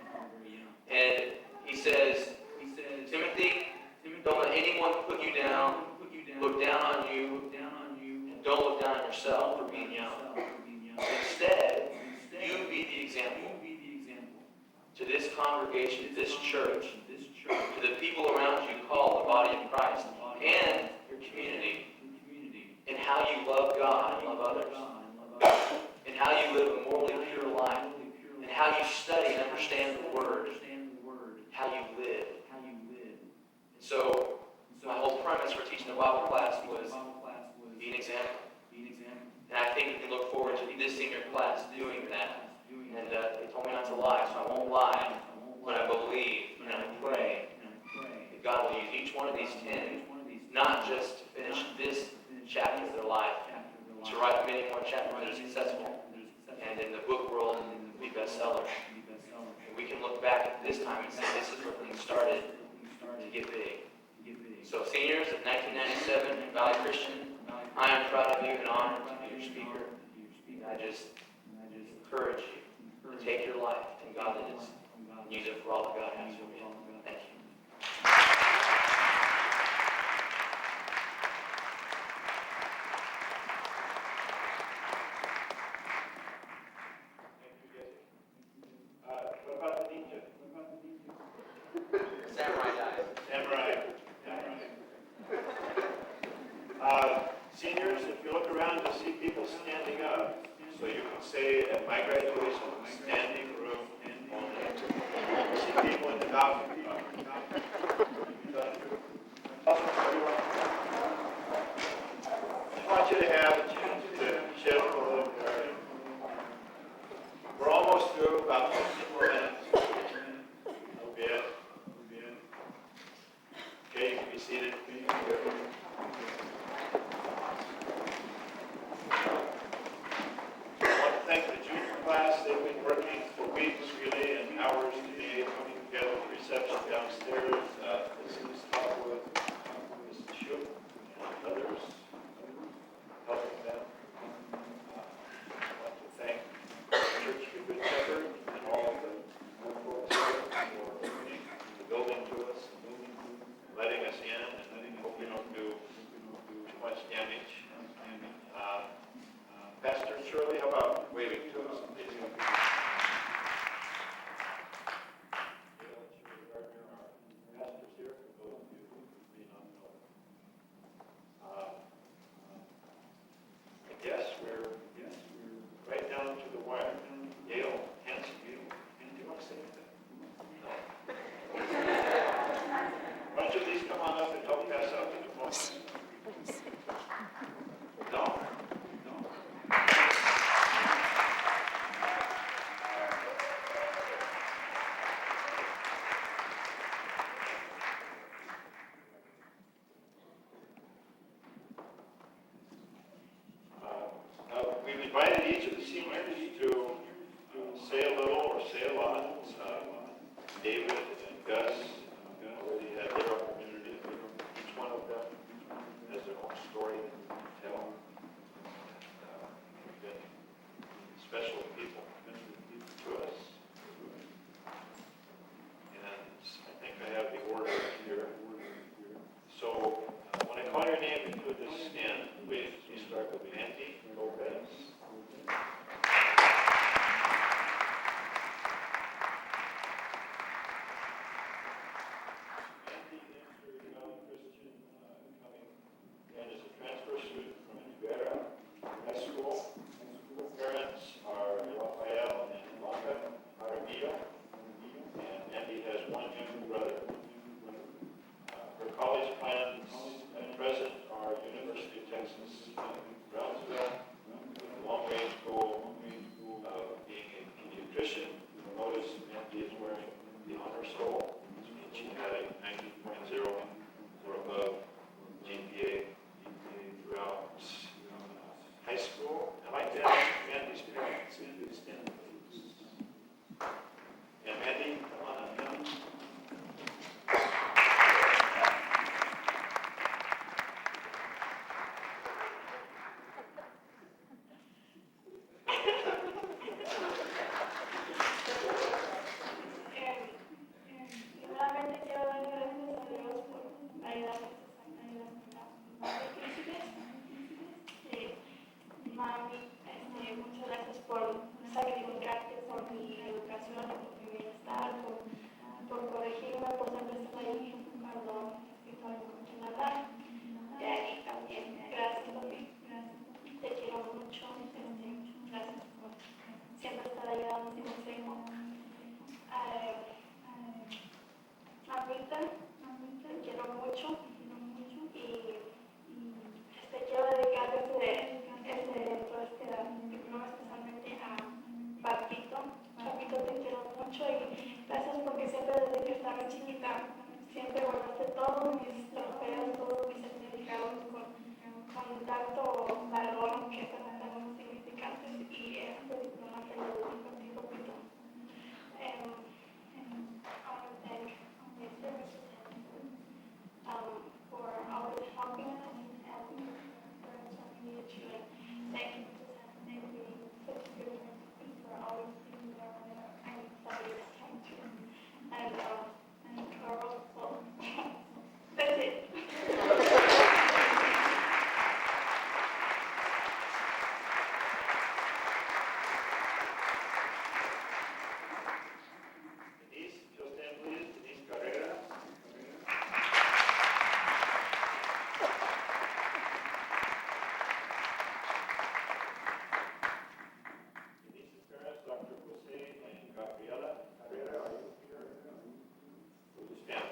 S4: And he says, Timothy, don't let anyone put you down, look down on you, and don't look down on yourself for being young. Instead, you be the example to this congregation, to this church, to the people around you called the body of Christ, and your community, in how you love God and love others, and how you live a morally pure life, and how you study and understand the Word, how you live. And so, my whole premise for teaching the Bible class was be an example. And I think we can look forward to this senior class doing that. And they told me not to lie, so I won't lie. But I believe and I pray that God will use each one of these 10, not just to finish this chapter of their life, to write many more chapters that are successful, and in the book world, be bestsellers. And we can look back at this time and say this is where things started to get big. So seniors of 1997 in Valley Christian, I am proud of you and honored to be your speaker. And I just encourage you to take your life in godliness and use it for all that God has for you. Thank you.
S2: What about the ninja?
S4: Samurai dies.
S2: Samurai. Seniors, if you look around, you'll see people standing up. So you can say at my graduation, standing room only. You see people in the balcony. I want you to have a chance to share a little bit. We're almost through, about 15 more minutes. That'll be it. Okay, you can be seated. I want to thank the junior class. They've been working for weeks, really, and hours today, coming together at the reception downstairs. This is Hopwood, Mrs. Shook, and others helping them. I want to thank the Church of the Good Shepherd and all of the folks here for opening the building to us, letting us in, and hope we don't do too much damage. Pastor Shirley, how about waving to us, please? Pastors here, for those of you who may not know. I guess we're right down to the wire. Dale, handsome, do you want to say anything? No. A bunch of these come on up and help pass out to the folks. No? We've invited each of the seniors to say a little or say a lot. David and Gus already had their opportunity. Each one of them has their own story to tell. They've been special people to us. And I think I have the order here. So when I call your name, if you would just stand, please. We start with Andy Lopez.
S6: un alto valor que para los significantes y este diploma te lo dedico a ti, Lupita. I want to thank Mr. for always helping us and for inspiring me to thank you for being such a good person and for always being there whenever I need somebody to come to. And Carl, well, that's it.
S2: Denise, if you'll stand please, Denise Carrera. Denise's parents, Dr. Jose and Gabriela Carrera, are you here? Will you stand?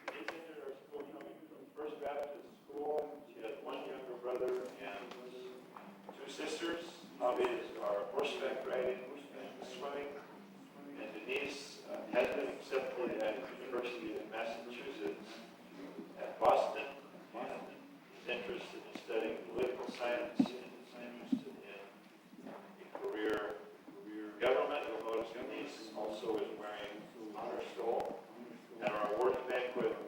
S2: Denise entered our school coming from First Baptist School. She has one younger brother and two sisters. Hobbies are horseback riding and swimming. And Denise has been accepted at the University of Massachusetts at Boston. And is interested in studying political science and is interested in a career government. You'll notice Denise also is wearing honor stole. At our award banquet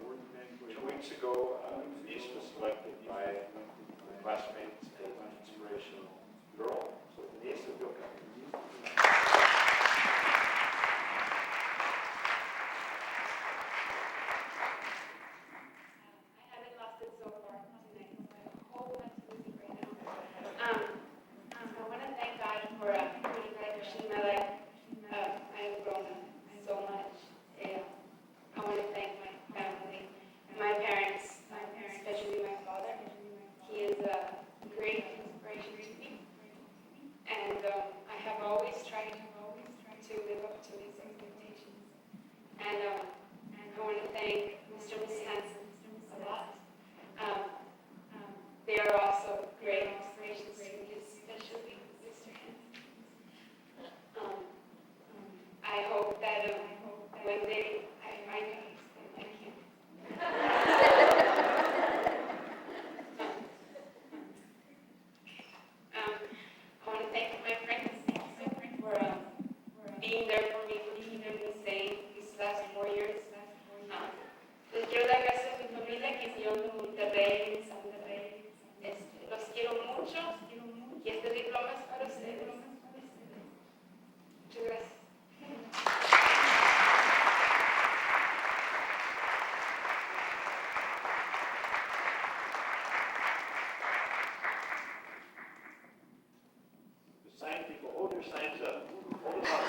S2: 2 weeks ago, Denise was selected by classmates as an inspirational girl. So Denise, if you'll come.
S3: I haven't lost it so far tonight, so I hope not to lose it right now. I want to thank God for putting God in my life. I have grown so much. I want to thank my family, my parents, especially my father. He is a great inspiration to me. And I have always tried to live up to his expectations. And I want to thank Mr. and Mrs. Hansen a lot. They are also great inspirations to me, especially Mr. Hansen. I hope that one day I find a husband like him. I want to thank my friends for being there for me, for keeping me sane these last 4 years. Les quiero dar gracias a mi familia que hicieron en Monterrey, en Santa Fe. Los quiero mucho y este diploma es para ustedes. Muchas gracias.
S2: The sign people, hold your signs up. Hold them up.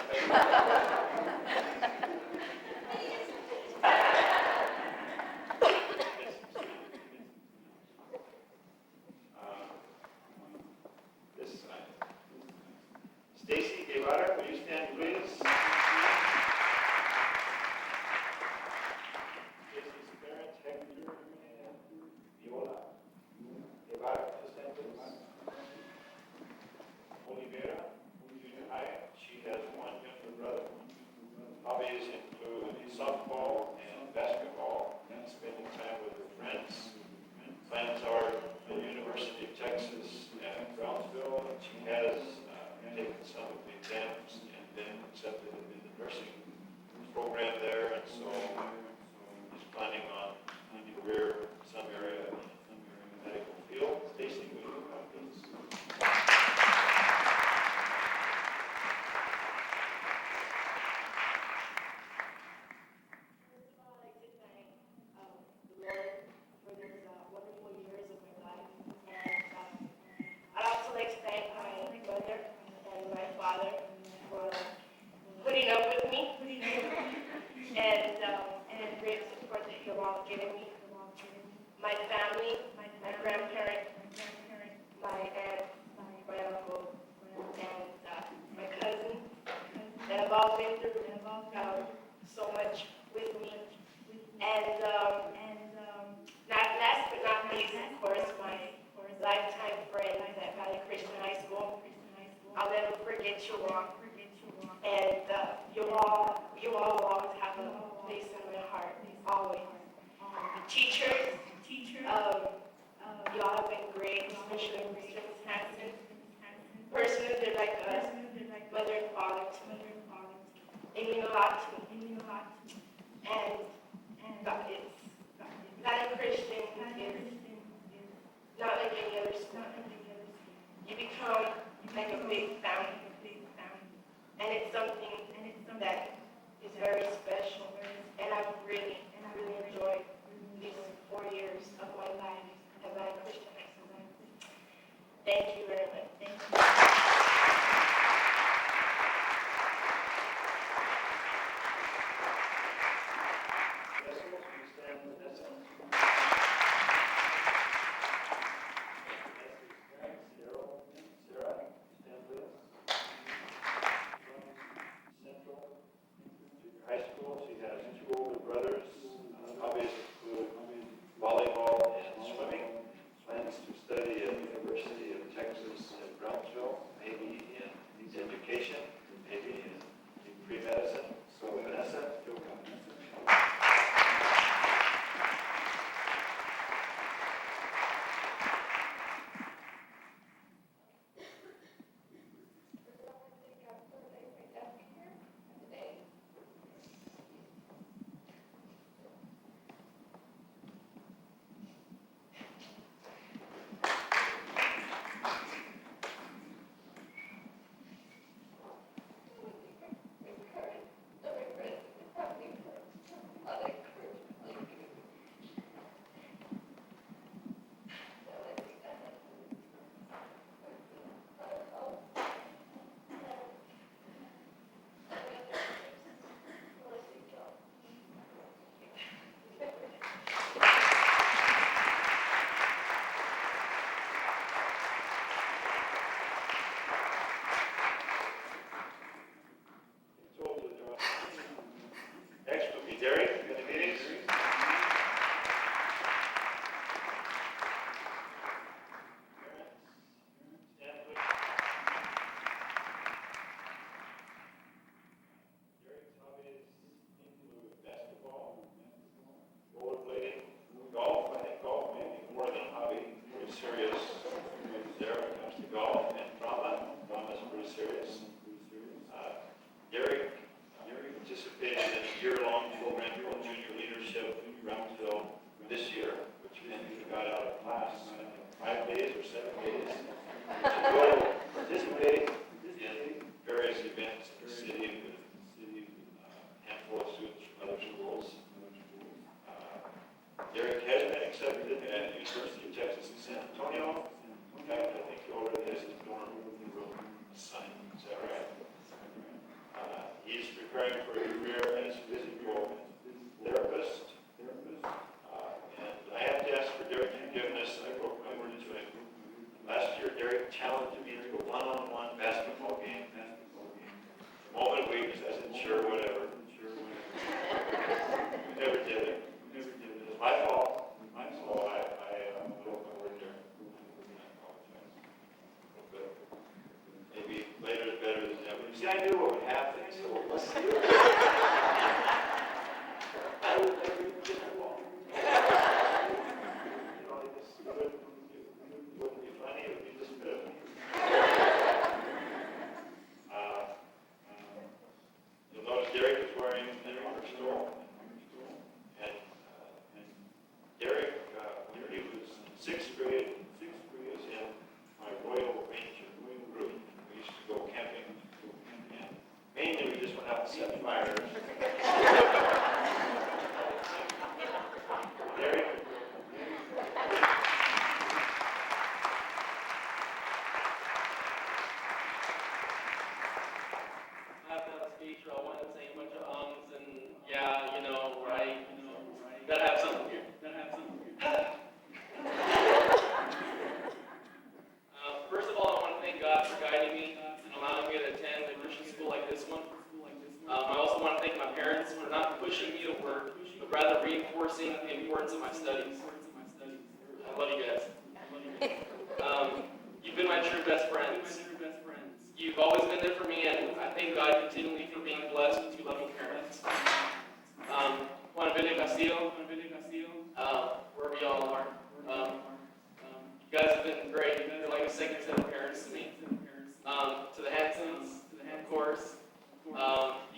S2: This sign. Stacy Guevara, will you stand please? Stacy's parents, Hector and Viola Guevara, will you stand please? Olivera, junior high, she has one younger brother. Hobbies include softball and basketball and spending time with her friends. Plans are the University of Texas at Brownsville, and she has taken some of the exams and been accepted in the nursing program there, and so she's planning on a career in some area in the medical field. Stacy, will you come please?
S6: First of all, I'd like to thank the Lord for these wonderful years of my life. And I'd also like to thank my mother and my father for putting up with me and the great support that you've all given me. My family, my grandparents, my aunt, my uncle, and my cousins that have all been through so much with me. And last but not least, of course, my lifetime friends at Valley Christian High School. I'll never forget you all. And you all will always have a place in my heart, always. The teachers Y'all have been great, especially Mr. Hanson. Personally, they're like us, mother and father to me. They mean a lot to me. And God is, not a Christian is not like any other school. You become like a big family. And it's something that is very special. And I've really enjoyed these 4 years of my life at my Christian high school. Thank you very much.
S2: Decimals, will you stand for decimals? Sarah, stand with us. Central Junior High School, she has 2 older brothers. Hobbies include volleyball and swimming. Plans to study at the University of Texas at Brownsville, maybe in education, maybe in pre-medicine. So Vanessa, you'll come. Next will be Derek, Benavides. Stand with. Derek's hobbies include basketball, rollerblading, golf. I think golf may be more than a hobby, pretty serious. Derek comes to golf and drama. Drama is pretty serious. Derek participated in a year-long program called Junior Leadership in Brownsville this year, which meant he got out of class in 5 days or 7 days to go participate in various events in the city with a handful of students from other schools. Derek has been accepted at the University of Texas in San Antonio. In fact, I think he already has his dorm room assigned. Is that right? He's preparing for a career as a physical therapist. And I have to ask for Derek's forgiveness. I broke my word to him. Last year, Derek challenged me to a one-on-one basketball game. The moment of weakness, I said, sure, whatever. We never did it. It was my fault. So I broke my word there. I apologize. But maybe later is better than never. See, I knew what would happen, so let's see. I would never even get the ball. You know, it wouldn't be funny, it would be just good. You'll notice Derek is wearing an armor store. And Derek, when he was in 6th grade, was in my Royal Ranger group. We used to go camping. And mainly, we just went out and set fires. Derek?
S5: I have to have a speech where I want to say a bunch of ums and yeah, you know, right. Gotta have something here. First of all, I want to thank God for guiding me and allowing me to attend a Christian school like this one. I also want to thank my parents for not pushing me to work, but rather reinforcing the importance of my studies. I love you guys. You've been my true best friends. You've always been there for me, and I thank God continually for being blessed with 2 loving parents. Juan Castillo, wherever y'all are,
S4: guys have been great. You're like a second set of parents to me. To the Hansons, of course. You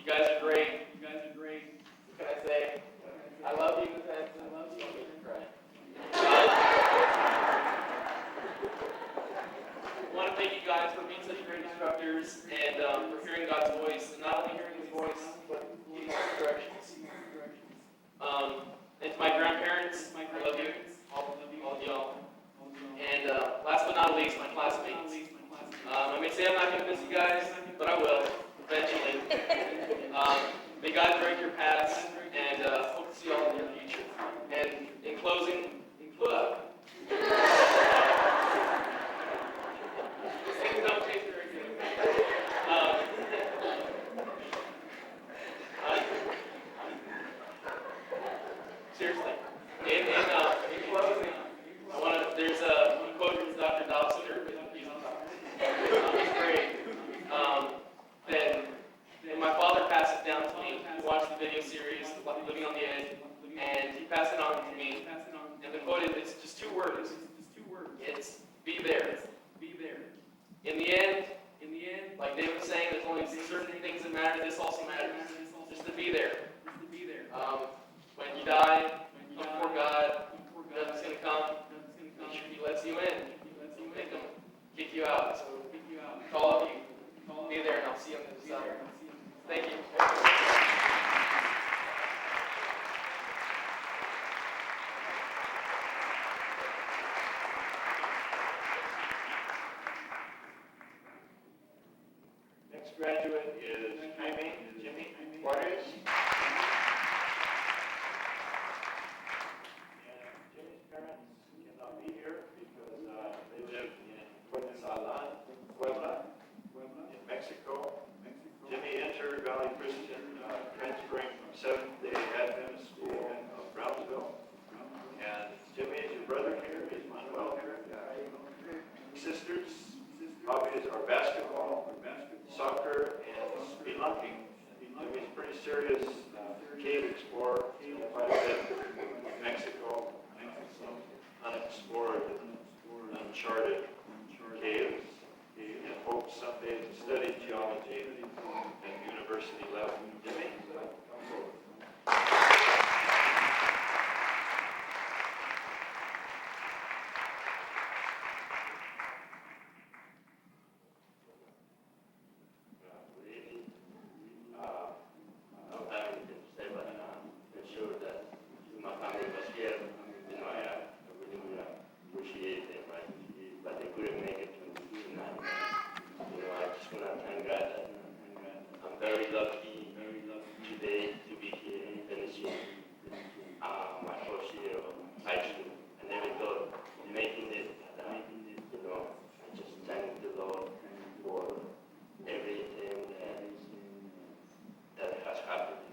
S4: guys are great. What can I say? I love you, Ms. Hanson. I love you. Don't make me cry. I want to thank you guys for being such great instructors and for hearing God's voice, and not only hearing His voice, but heeding His directions. And to my grandparents, I love you, all of y'all. And last but not least, my classmates. I may say I'm not going to miss you guys, but I will, eventually. May God direct your paths, and hope to see you all in the near future. And in closing, things don't taste very good. Seriously. In closing, there's a quote from Dr. Dobson. It's great. And my father passed it down to me. He watched the video series, Living on the Edge, and he passed it on to me. And the quote is just two words. It's be there. In the end, like David was saying, there's only certain things that matter. This also matters. Just to be there. When you die, come before God. Nothing's going to come. Make sure He lets you in. Don't make Him kick you out. So call of you. Be there, and I'll see you on the other side. Thank you.
S2: Next graduate is Jimmy Juarez. And Jimmy's parents cannot be here because they live in Puebla, in Mexico. Jimmy entered Valley Christian transferring from Seventh-day Adventist School of Brownsville. And Jimmy is your brother here, is Manuel here. Sisters, hobbies are basketball, soccer, and spelunking. Jimmy's a pretty serious cave explorer, quite a bit in Mexico, some unexplored, uncharted caves, and hopes someday to study geology at university level. Jimmy?
S7: Very lucky today to be here finishing my first year of high school. I never thought of making it. I just thank the Lord for everything that has happened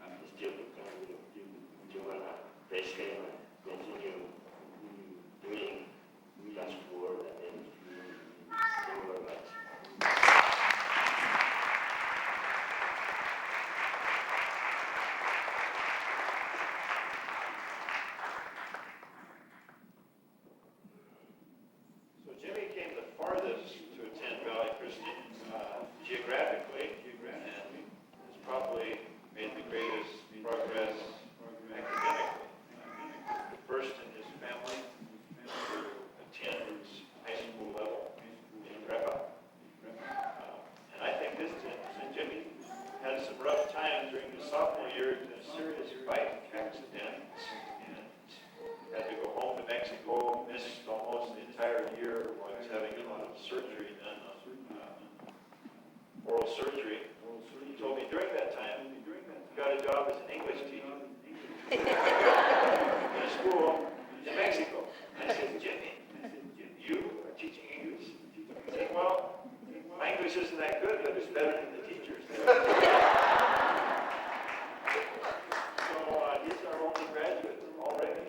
S7: and still doing a best game and continue doing God's word and thank you very much.
S2: So Jimmy came the farthest to attend Valley Christian geographically, and has probably made the greatest progress academically. The first in his family to attend high school level in Prepa. And I think this Jimmy had some rough times during his sophomore year. He was in a serious bike accident and had to go home to Mexico, missed almost the entire year while he was having a lot of surgery done, oral surgery. He told me during that time, he got a job as an English teacher in a school in Mexico. I said, Jimmy, you are teaching English? He said, well, my English isn't that good, but it's better than the teachers. So he's our only graduate already.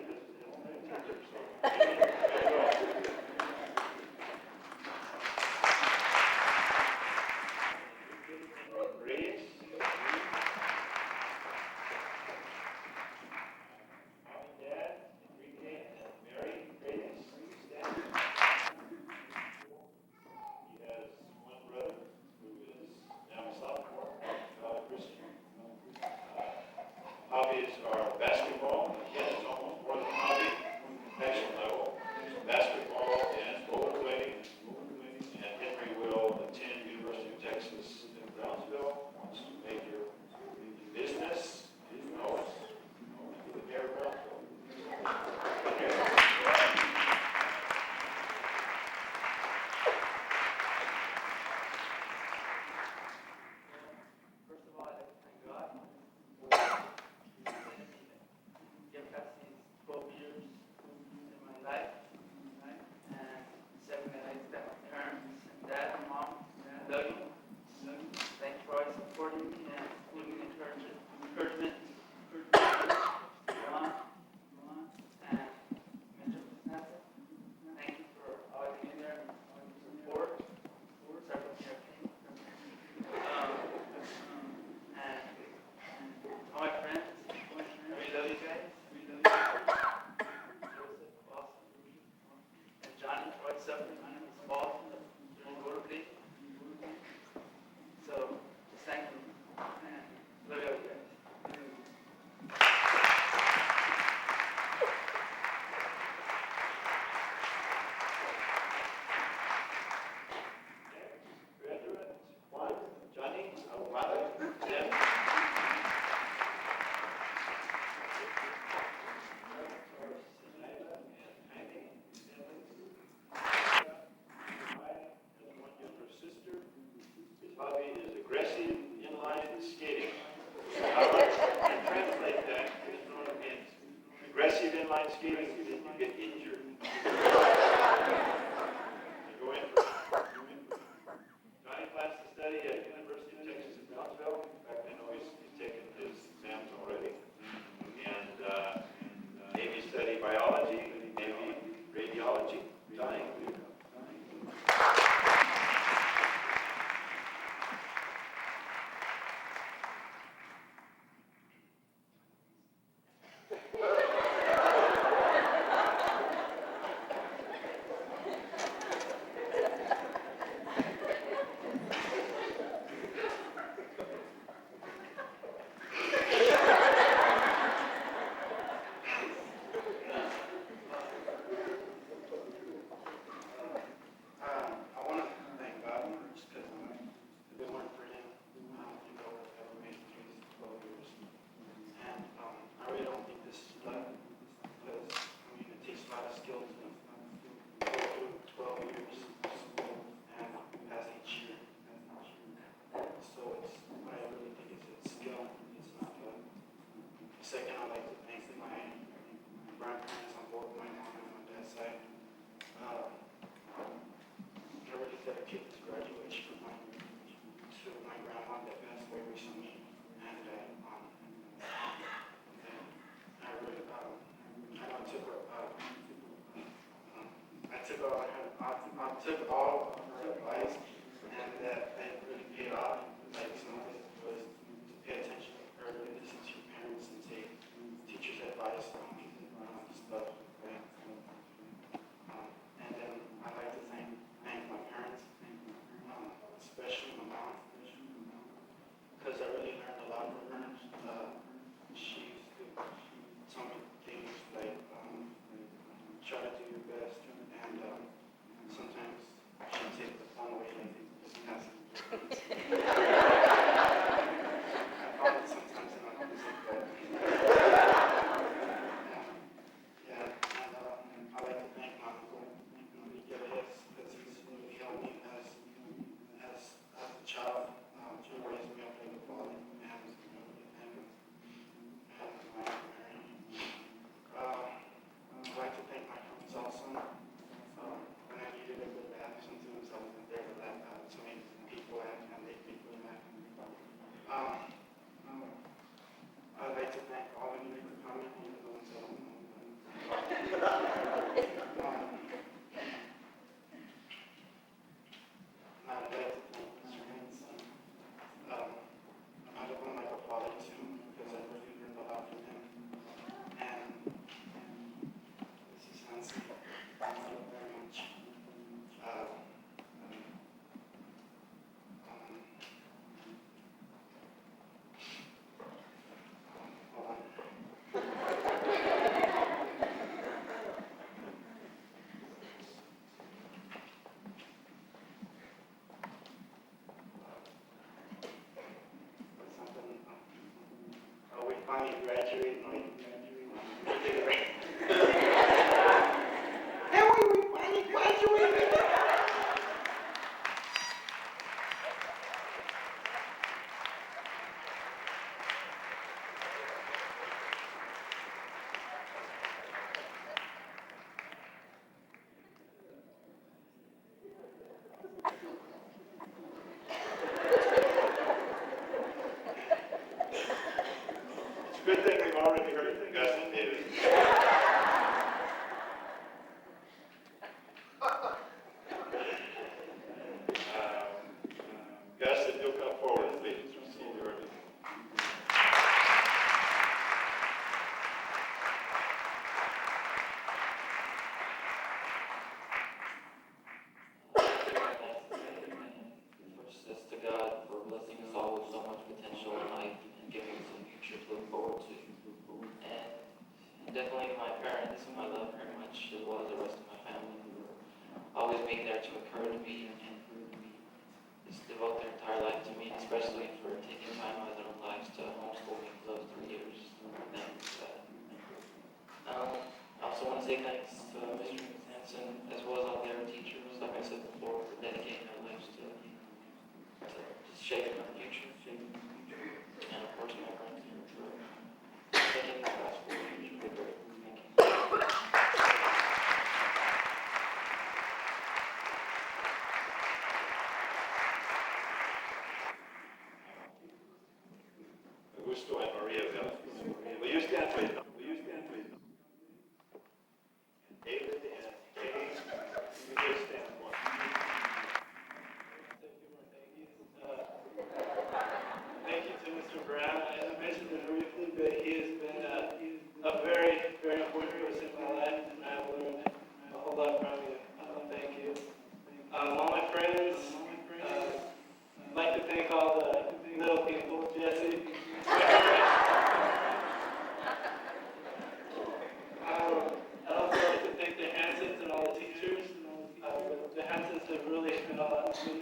S2: are basketball, again, it's almost more than a hobby, passion level. Basketball and rollerblading, and Henry will attend University of Texas in Brownsville, wants to major in business, who knows? The mayor of Brownsville.
S4: First of all, I'd like to thank God for get past these 12 years in my life. And second, I'd like to thank my parents, dad and mom, love you. Thank you for always supporting me and giving me encouragement. Ron, and Mr. Wisconsin, thank you for always being there and always support. Sorry for your pain. And all my friends, I really love you guys. Joseph, Boston, and Johnny, always suffering on his ball during rollerblading. So, just thank you. And love you guys.
S2: Graduates, Juan, Johnny, Ahumada, Tim. His hobby is aggressive inline skating. However, to translate that, here's what it means. Aggressive inline skating means you get injured. You go in for Johnny plans to study at University of Texas in Brownsville. In fact, I know he's taken his exams already. And maybe study biology, maybe radiology. Johnny?
S8: I want to thank God just because if it weren't for Him, I don't think I would have ever made it through these 12 years. And I really don't think this is luck because, it takes a lot of skill to go through 12 years of school and pass each year. So I really think it's skill, it's not luck. Second, I'd like to thank my grandparents on both my mom and my dad's side. I really dedicate this graduation to my grandma that passed away recently, and I really I took all of her advice, and that really paid off. Like some of it was to pay attention early, listen to your parents, and take teachers' advice on stuff. Right? And then I'd like to thank my parents, especially my mom, because I really learned a lot from her. She used to tell me things like, try to do your best, and sometimes she'd take the fun away, like just pass it. I found it sometimes in my music, but yeah, and I'd like to thank my uncle, because he's really helped me as a child, to raise me up like a father, and my aunt Mary. I'd like to thank my friends also. When I needed a good laugh, sometimes I wasn't there to laugh to make people laugh and make people laugh. I'd like to thank all of you for coming, even the ones that don't know. I'd like to thank Mr. Hanson. I love him like a father too, because I really learned a lot from him. And Mrs. Hanson, thank you very much. Hold on. finally graduate, and like, we finally graduated.
S2: It's a good thing we've already heard from Gus and David. Gus, if you'll come forward, please. Receive your
S4: First is to God for blessing us all with so much potential in life and giving us a future to look forward to. And definitely to my parents, whom I love very much, as well as the rest of my family, who are always being there to encourage me and just devote their entire life to me, especially for taking time out of their own lives to homeschool me for those 3 years. I also want to say thanks to Mr. Hanson, as well as all the other teachers, like I said before, for dedicating their lives to just shaping our future. And of course, my friends here for making this past 4 years really great. Thank you.
S2: Augusto and Maria Velázquez. Will you stand, please? Will you stand, please? David and Katie, you please stand for one.
S5: Thank you to Mr. Brown. As I mentioned briefly, but he has been a very, very important person in my life, and I've learned a whole lot from you. Thank you. All my friends, I'd like to thank all the little people, Jesse. I'd also like to thank the Hansons and all the teachers. The Hansons have really been a lot to me.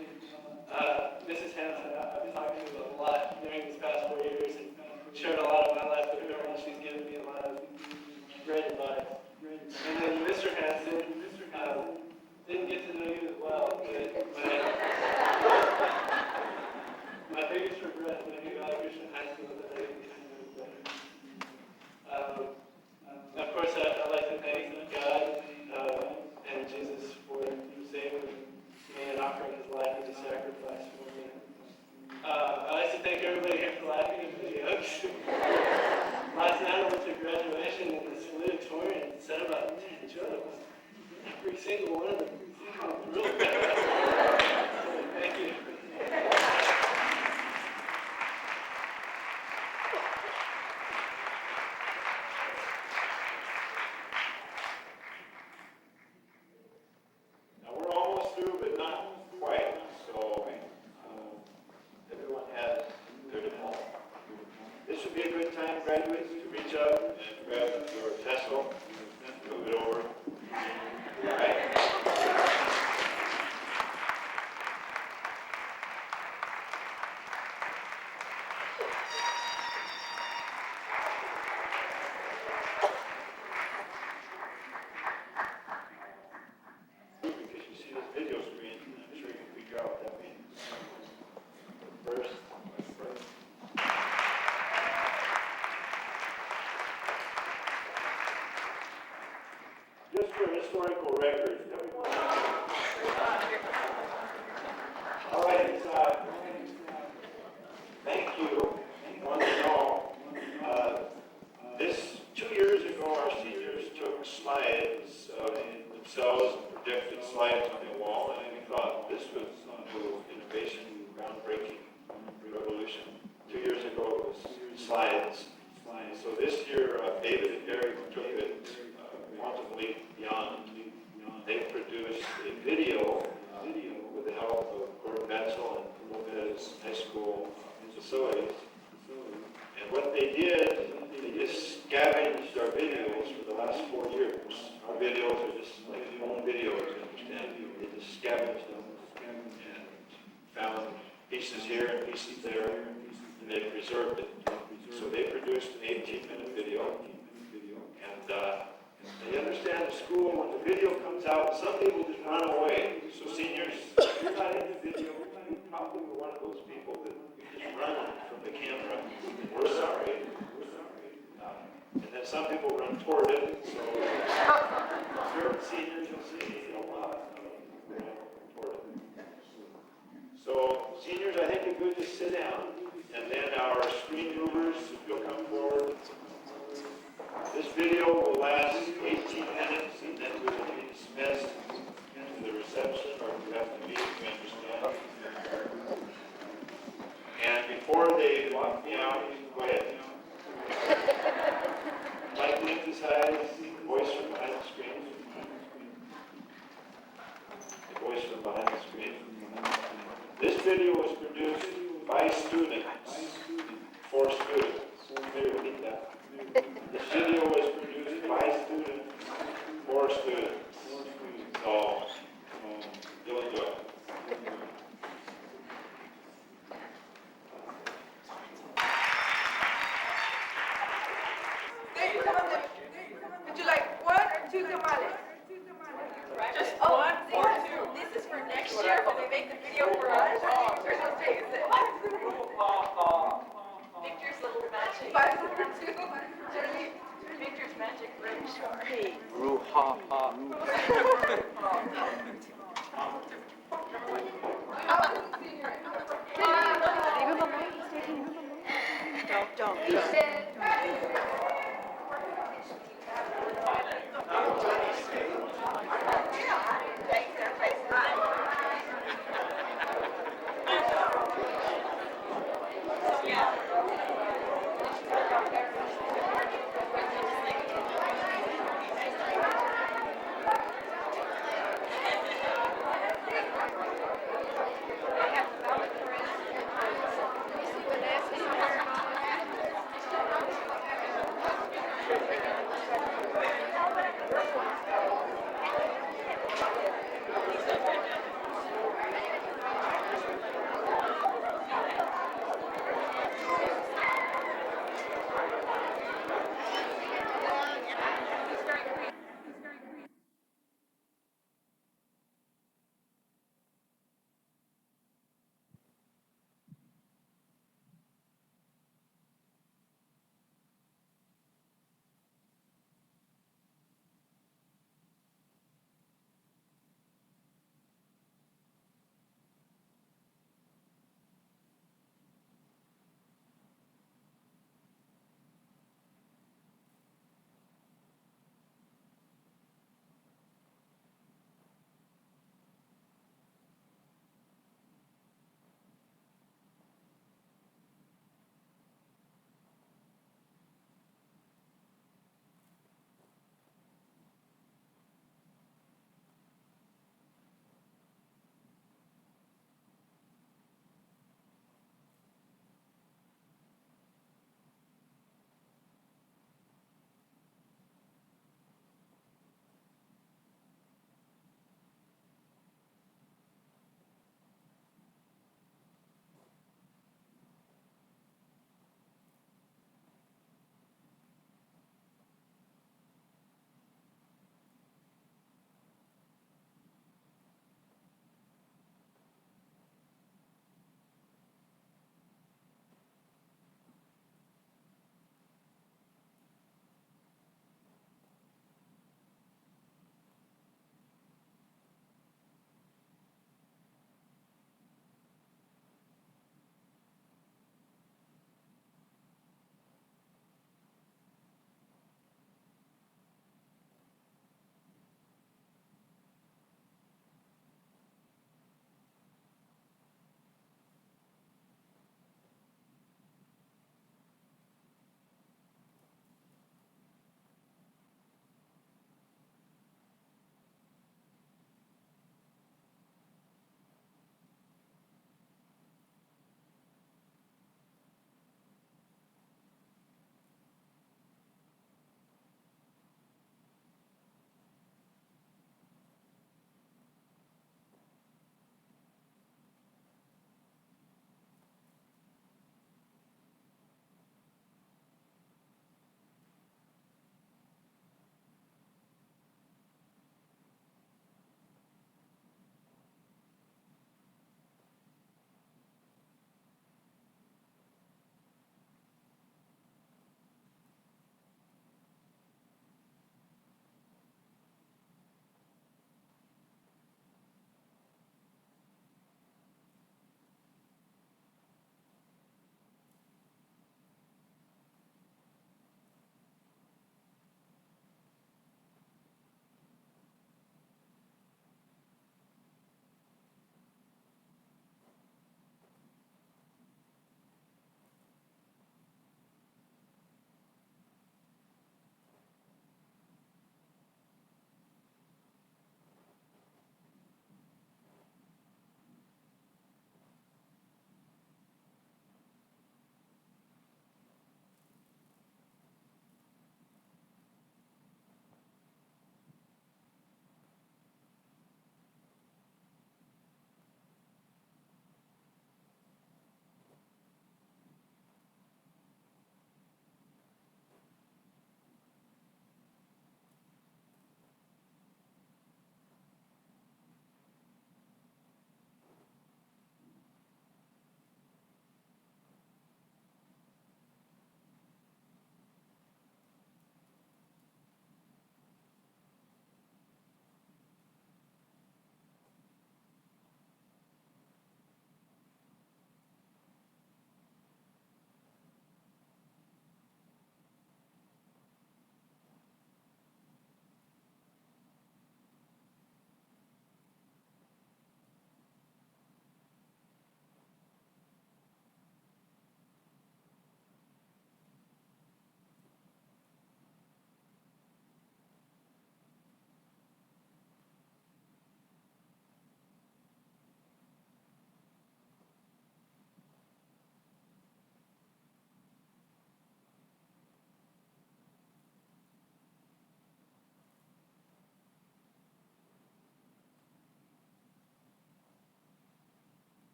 S5: Mrs. Hanson, I've talked to a lot during these past 4 years and shared a lot of my life with her, and she's given me a lot of great advice. And then Mr. Hanson, didn't get to know you as well, but my biggest regret when you got Christian high school was that I didn't get to know you better. Of course, I'd like to thank God and Jesus for saving me and offering his life as a sacrifice for me. I'd like to thank everybody here for laughing at my jokes. Last night I went to graduation and the salutatorian said about 10 jokes. Every single one of them really bad. Thank you.
S2: Now, we're almost through, but not quite, so everyone has their diploma. This would be a good time, graduates, to reach up and grab your tassel, move it over. All right? Because you see this video screen, I'm sure you can figure out what that means. First. Just for historical records, everyone. All right, thank you, one and all. This, 2 years ago, our seniors took slides of themselves and projected slides on the wall, and we thought this was a new innovation, groundbreaking revolution. 2 years ago, it was slides. So this year, David and Derek took it quantum leap beyond. They produced a video with the help of Gordon Batzel and Lopez High School facilities. And what they did, they just scavenged our videos for the last 4 years. Our videos are just like home videos, you understand? They just scavenged them and found pieces here and pieces there. And they preserved it. So they produced an 18-minute video, and they understand the school, when the video comes out, some people just run away. So seniors, if you're not in the video, you probably were one of those people that just run from the camera. We're sorry. And then some people run toward it, so if you're seniors, you'll see a lot toward it. So seniors, I think it's good to sit down, and then our screen movers, if you'll come forward. This video will last 18 minutes, and then we will be dismissed to the reception, or if you have to leave, we understand. And before they lock me out, go ahead. I'd like to emphasize the voice from behind the screen. The voice from behind the screen. This video was produced by students, for students. Maybe repeat that. This video was produced by students, for students. So, you'll enjoy it.
S9: Dave, come on, Dave. Would you like 1 or 2 tamales? Just one or two. This is for next year when they make the video for us. We're supposed to take it. Victor's little matching.